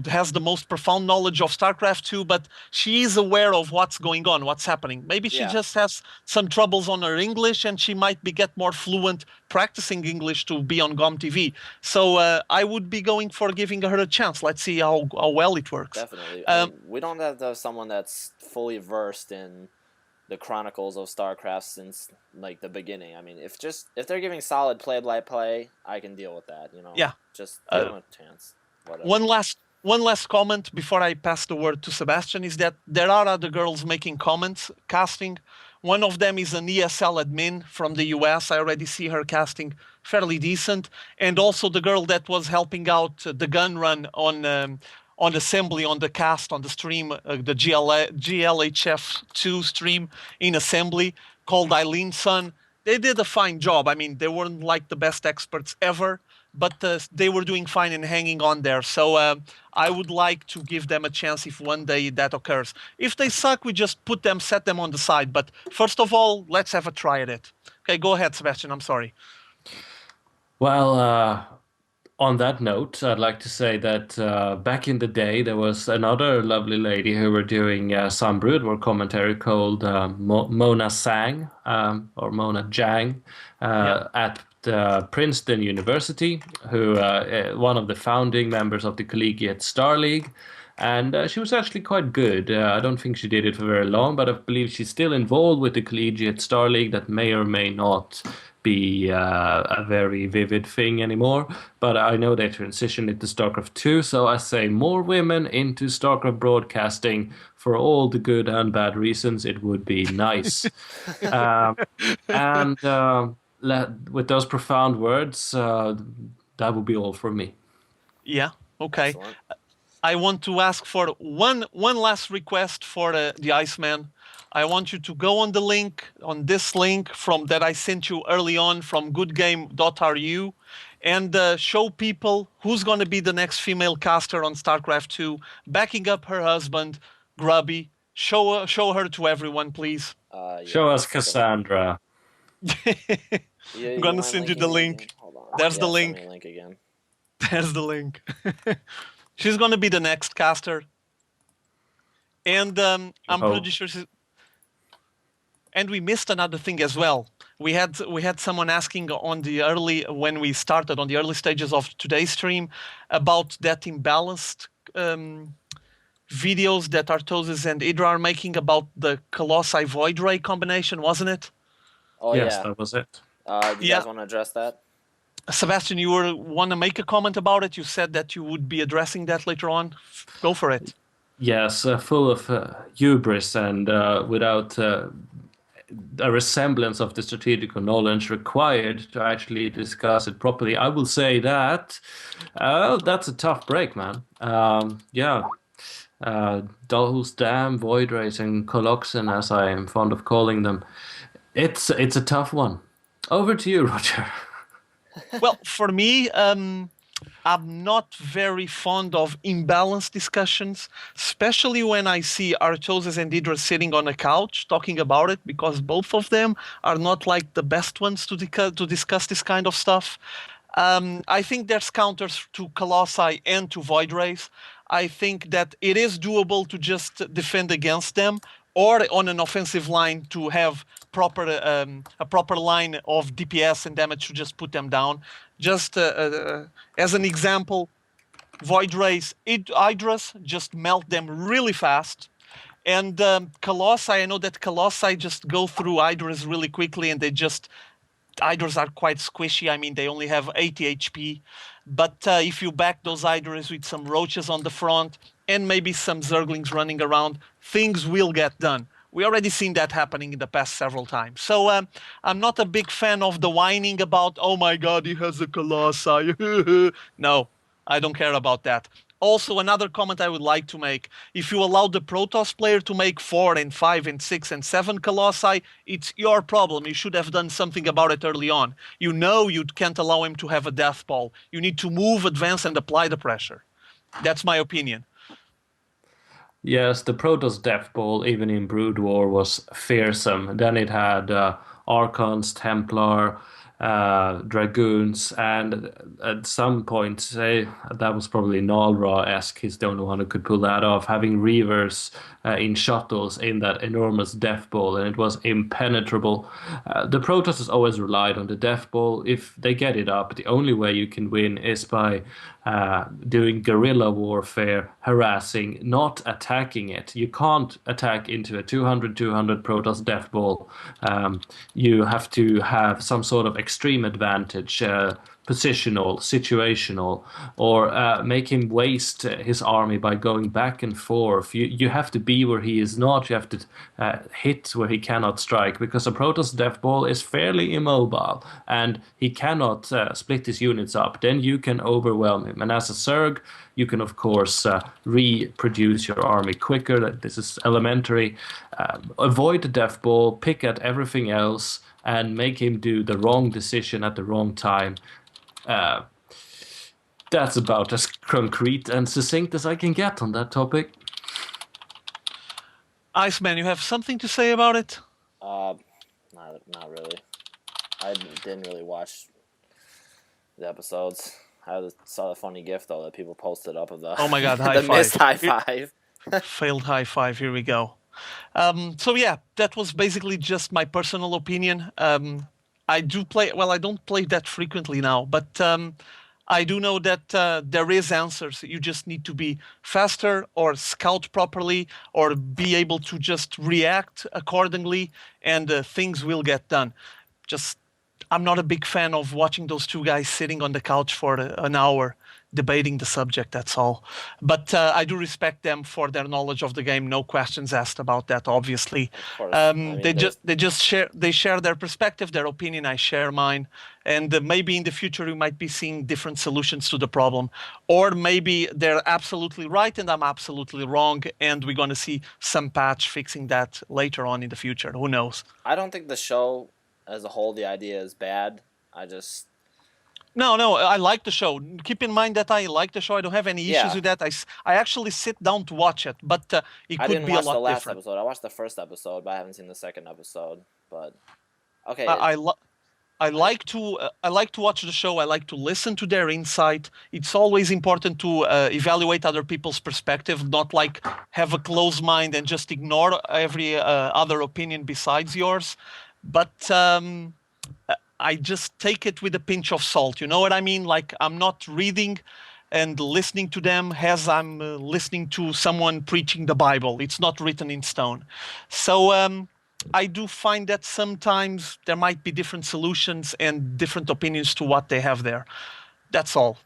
has the most profound knowledge of Starcraft 2, but she is aware of what's going on, what's happening. Maybe she just has some troubles on her English, and she might get more fluent practicing English to be on GOM TV. So I would be going for giving her a chance. Let's see how well it works. Definitely. I mean, we don't have to have someone that's fully versed in the chronicles of StarCraft since like the beginning. I mean, if they're giving solid play-by-play, I can deal with that. Yeah. Just give them a chance. Whatever. One last comment before I pass the word to Sebastian is that there are other girls making comments, casting. One of them is an ESL admin from the US. I already see her casting fairly decent, and also the girl that was helping out the gun run on Assembly, on the cast, on the stream, the GLHF2 stream in Assembly, called Eileen Sun. They did a fine job. I mean, they weren't like the best experts ever, but they were doing fine and hanging on there. So I would like to give them a chance if one day that occurs. If they suck, we just set them on the side. But first of all, let's have a try at it. Okay, go ahead, Sebastian. I'm sorry. Well, on that note, I'd like to say that back in the day, there was another lovely lady who were doing some Broodwar commentary called Mona Sang, or Mona Jang, at Princeton University, who one of the founding members of the Collegiate Star League. And she was actually quite good. I don't think she did it for very long, but I believe she's still involved with the Collegiate Star League. That may or may not be a very vivid thing anymore, but I know they transitioned into StarCraft 2, so I say more women into StarCraft broadcasting for all the good and bad reasons. It would be nice. And with those profound words, that would be all from me. Yeah, okay. Excellent. I want to ask for one last request for the Iceman. I want you to go on this link that I sent you early on from goodgame.ru, and show people who's going to be the next female caster on StarCraft 2, backing up her husband, Grubby. Show her to everyone, please. Show us Cassandra. I'm going to send you the link. Hold on. There's the link. Send me a link again. There's the link. She's going to be the next caster. And I'm pretty sure and we missed another thing as well. We had someone asking when we started on the early stages of today's stream about that imbalanced videos that Artosis and Idra are making about the Colossi Void Ray combination, wasn't it? Oh, yes, yeah. that was it. Do you guys want to address that? Sebastian, you want to make a comment about it? You said that you would be addressing that later on. Go for it. Yes, full of hubris and without a resemblance of the strategical knowledge required to actually discuss it properly. I will say that that's a tough break, man. Those damn Void Rays and Coloxen, as I am fond of calling them, it's a tough one. Over to you, Roger. Well, for me, I'm not very fond of imbalanced discussions, especially when I see Artosis and Idra sitting on a couch talking about it, because both of them are not like the best ones to discuss this kind of stuff. I think there's counters to Colossi and to Void Rays. I think that it is doable to just defend against them, or on an offensive line to have a proper line of DPS and damage to just put them down. Just as an example, Void Rays, Hydras just melt them really fast. And Colossi, I know that Colossi just go through Hydras really quickly, and Hydras are quite squishy. I mean, they only have 80 HP. But if you back those Hydras with some roaches on the front and maybe some Zerglings running around, things will get done. We already seen that happening in the past several times. So I'm not a big fan of the whining about, oh my god, he has a Colossi. No, I don't care about that. Also, another comment I would like to make, if you allow the Protoss player to make 4 and 5 and 6 and 7 Colossi, it's your problem. You should have done something about it early on. You know you can't allow him to have a death ball. You need to move, advance, and apply the pressure. That's my opinion. Yes, the Protoss Death Ball, even in Brood War, was fearsome. Then it had Archons, Templar, Dragoons, and at some point, say that was probably Nalra-esque. He's the only one who could pull that off. Having Reavers in shuttles in that enormous Death Ball, and it was impenetrable. The Protoss has always relied on the Death Ball. If they get it up, the only way you can win is by doing guerrilla warfare, harassing, not attacking it. You can't attack into a 200-200 Protoss Death Ball. You have to have some sort of extreme advantage, positional, situational, or make him waste his army by going back and forth. You have to be where he is not. You have to hit where he cannot strike, because a Protoss Death Ball is fairly immobile and he cannot split his units up. Then you can overwhelm him. And as a Zerg, you can, of course, reproduce your army quicker. This is elementary. Avoid the Death Ball, pick at everything else, and make him do the wrong decision at the wrong time. That's about as concrete and succinct as I can get on that topic. Iceman, you have something to say about it? Not really. I didn't really watch the episodes. I saw the funny GIF though that people posted up of the Oh my God, high the five. missed high five. Failed high five. Here we go. So yeah, that was basically just my personal opinion. I do play. Well, I don't play that frequently now, but I do know that there is answers. You just need to be faster, or scout properly, or be able to just react accordingly, and things will get done. Just, I'm not a big fan of watching those two guys sitting on the couch for an hour debating the subject, that's all. But I do respect them for their knowledge of the game. No questions asked about that, obviously. Of course. I mean, They share their perspective, their opinion. I share mine, and maybe in the future we might be seeing different solutions to the problem, or maybe they're absolutely right and I'm absolutely wrong, and we're going to see some patch fixing that later on in the future. Who knows? I don't think the show as a whole, the idea is bad. No, I like the show. Keep in mind that I like the show. I don't have any issues with that. I actually sit down to watch it, but it I could didn't be a watch lot the last different. episode. I watched the first episode, but I haven't seen the second episode. But okay. I like to watch the show. I like to listen to their insight. It's always important to evaluate other people's perspective, not like have a closed mind and just ignore every other opinion besides yours. But I just take it with a pinch of salt. You know what I mean? Like, I'm not reading and listening to them as I'm listening to someone preaching the Bible. It's not written in stone. So I do find that sometimes there might be different solutions and different opinions to what they have there. That's all.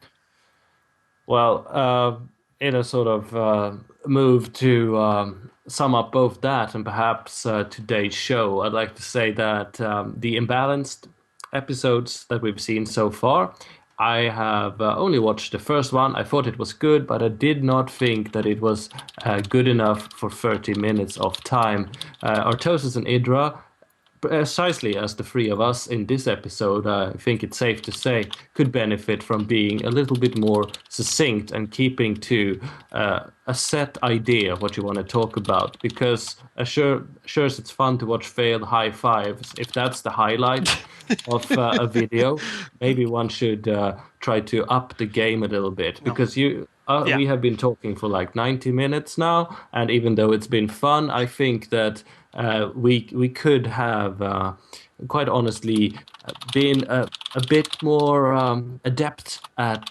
Well, in a sort of move to sum up both that and perhaps today's show, I'd like to say that the imbalanced episodes that we've seen so far, I have only watched the first one. I thought it was good, but I did not think that it was good enough for 30 minutes of time. Artosis and Idra, precisely as the three of us in this episode, I think it's safe to say, could benefit from being a little bit more succinct and keeping to a set idea of what you want to talk about. Because sure it's fun to watch failed high fives. If that's the highlight of a video, maybe one should try to up the game a little bit. Because we have been talking for like 90 minutes now, and even though it's been fun, I think that we could have, quite honestly, been a bit more adept at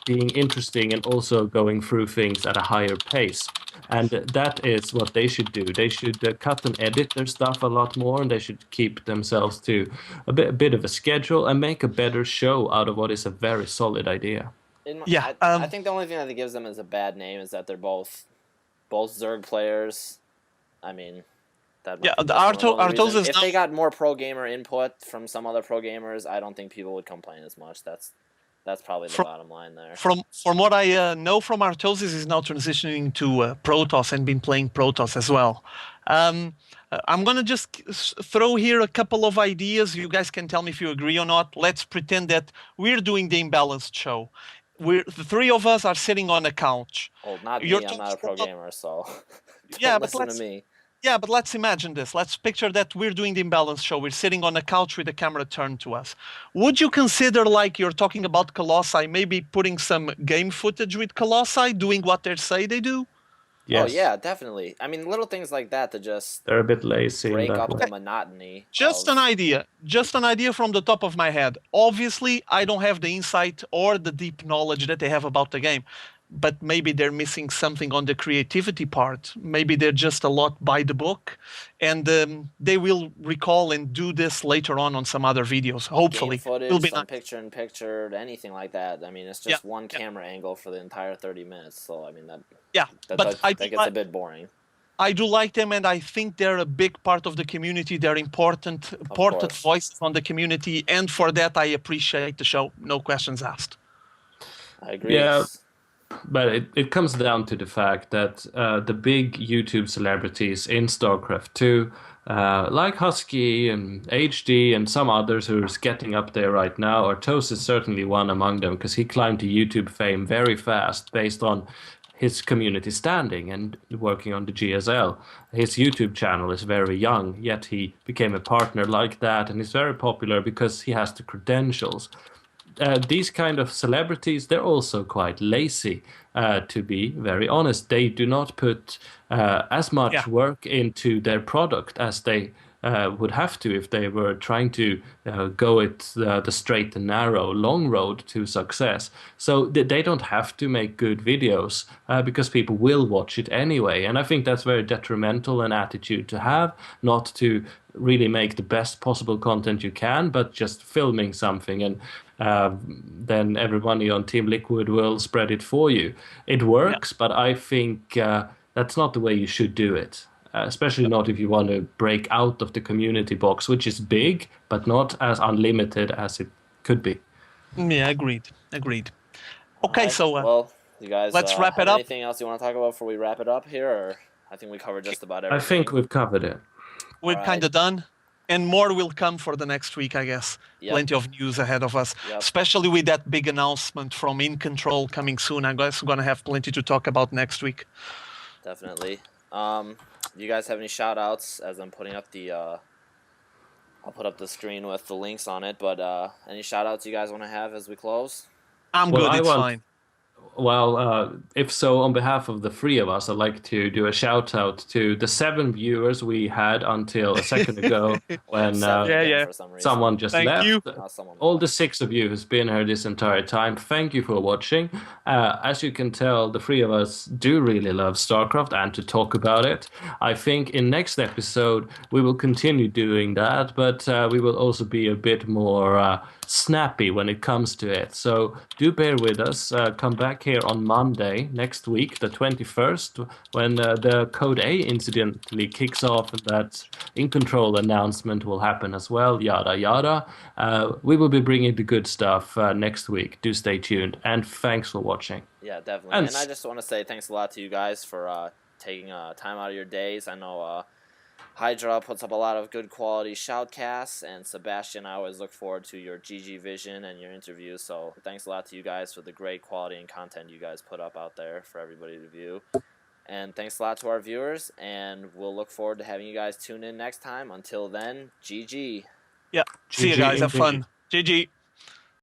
being interesting and also going through things at a higher pace. And that is what they should do. They should cut and edit their stuff a lot more, and they should keep themselves to a bit of a schedule and make a better show out of what is a very solid idea. I think the only thing that gives them is a bad name is that they're both Zerg players. I mean, the Artosis. If they got more pro gamer input from some other pro gamers, I don't think people would complain as much. That's probably the bottom line there. From what I know from Artosis, is now transitioning to Protoss and been playing Protoss as well. I'm going to just throw here a couple of ideas. You guys can tell me if you agree or not. Let's pretend that we're doing the imbalanced show. the three of us are sitting on a couch. Well, not You're me. I'm not a talking pro about- gamer, so Yeah, don't but listen to me. Yeah, but let's imagine this. Let's picture that we're doing the Imbalance show. We're sitting on a couch with the camera turned to us. Would you consider, like you're talking about Colossi, maybe putting some game footage with Colossi, doing what they say they do? Oh Yes. yeah, definitely. I mean, little things like that to just They're a bit lazy in break that up way. the monotony Just of. an idea. Just an idea from the top of my head. Obviously, I don't have the insight or the deep knowledge that they have about the game. But maybe they're missing something on the creativity part. Maybe they're just a lot by the book. And they will recall and do this later on some other videos. Game Hopefully. It'll footage, be some nice. picture-in-picture, anything like that. I mean, it's Yeah, just one yeah, camera angle for the entire 30 minutes. So I mean yeah. But that gets a bit boring. I do like them, and I think they're a big part of the community. They're important course. voices on the community, and for that, I appreciate the show. No questions asked. I agree. Yeah, but it comes down to the fact that the big YouTube celebrities in StarCraft 2, like Husky and HD and some others who's getting up there right now, Artosis is certainly one among them because he climbed to YouTube fame very fast based on his community standing and working on the GSL. His YouTube channel is very young, yet he became a partner like that, and he's very popular because he has the credentials. These kind of celebrities, they're also quite lazy, to be very honest. They do not put as much work into their product as they would have to if they were trying to go it the straight and narrow, long road to success. So they don't have to make good videos because people will watch it anyway. And I think that's very detrimental an attitude to have, not to really make the best possible content you can, but just filming something and then everybody on Team Liquid will spread it for you. It works, but I think that's not the way you should do it. Especially not if you want to break out of the community box, which is big, but not as unlimited as it could be. Yeah, agreed. Okay, right. so well, you guys let's wrap have it up. anything else you want to talk about before we wrap it up here? Or I think we covered just about everything. I think we've covered it. We're kind of done. And more will come for the next week, I guess. Yep. Plenty of news ahead of us, especially with that big announcement from In Control coming soon. I guess we're going to have plenty to talk about next week. Definitely. You guys have any shout outs as I'm putting up the I'll put up the screen with the links on it, but any shout outs you guys want to have as we close? I'm good, it's fine. Well, if so, on behalf of the three of us, I'd like to do a shout out to the 7 viewers we had until a second ago when someone just left. You. All the 6 of you who's been here this entire time, thank you for watching. As you can tell, the 3 of us do really love StarCraft and to talk about it. I think in next episode we will continue doing that, but we will also be a bit more snappy when it comes to it. So do bear with us. Come back here on Monday next week, the 21st, when the Code A incidentally kicks off and that In Control announcement will happen as well, yada yada. We will be bringing the good stuff next week. Do stay tuned, and thanks for watching. Yeah, definitely. And I just want to say thanks a lot to you guys for taking time out of your days. I know Hydra puts up a lot of good quality shoutcasts, and Sebastian, I always look forward to your GG vision and your interviews, so thanks a lot to you guys for the great quality and content you guys put up out there for everybody to view. And thanks a lot to our viewers, and we'll look forward to having you guys tune in next time. Until then, GG. Yeah, see you guys, have fun. GG.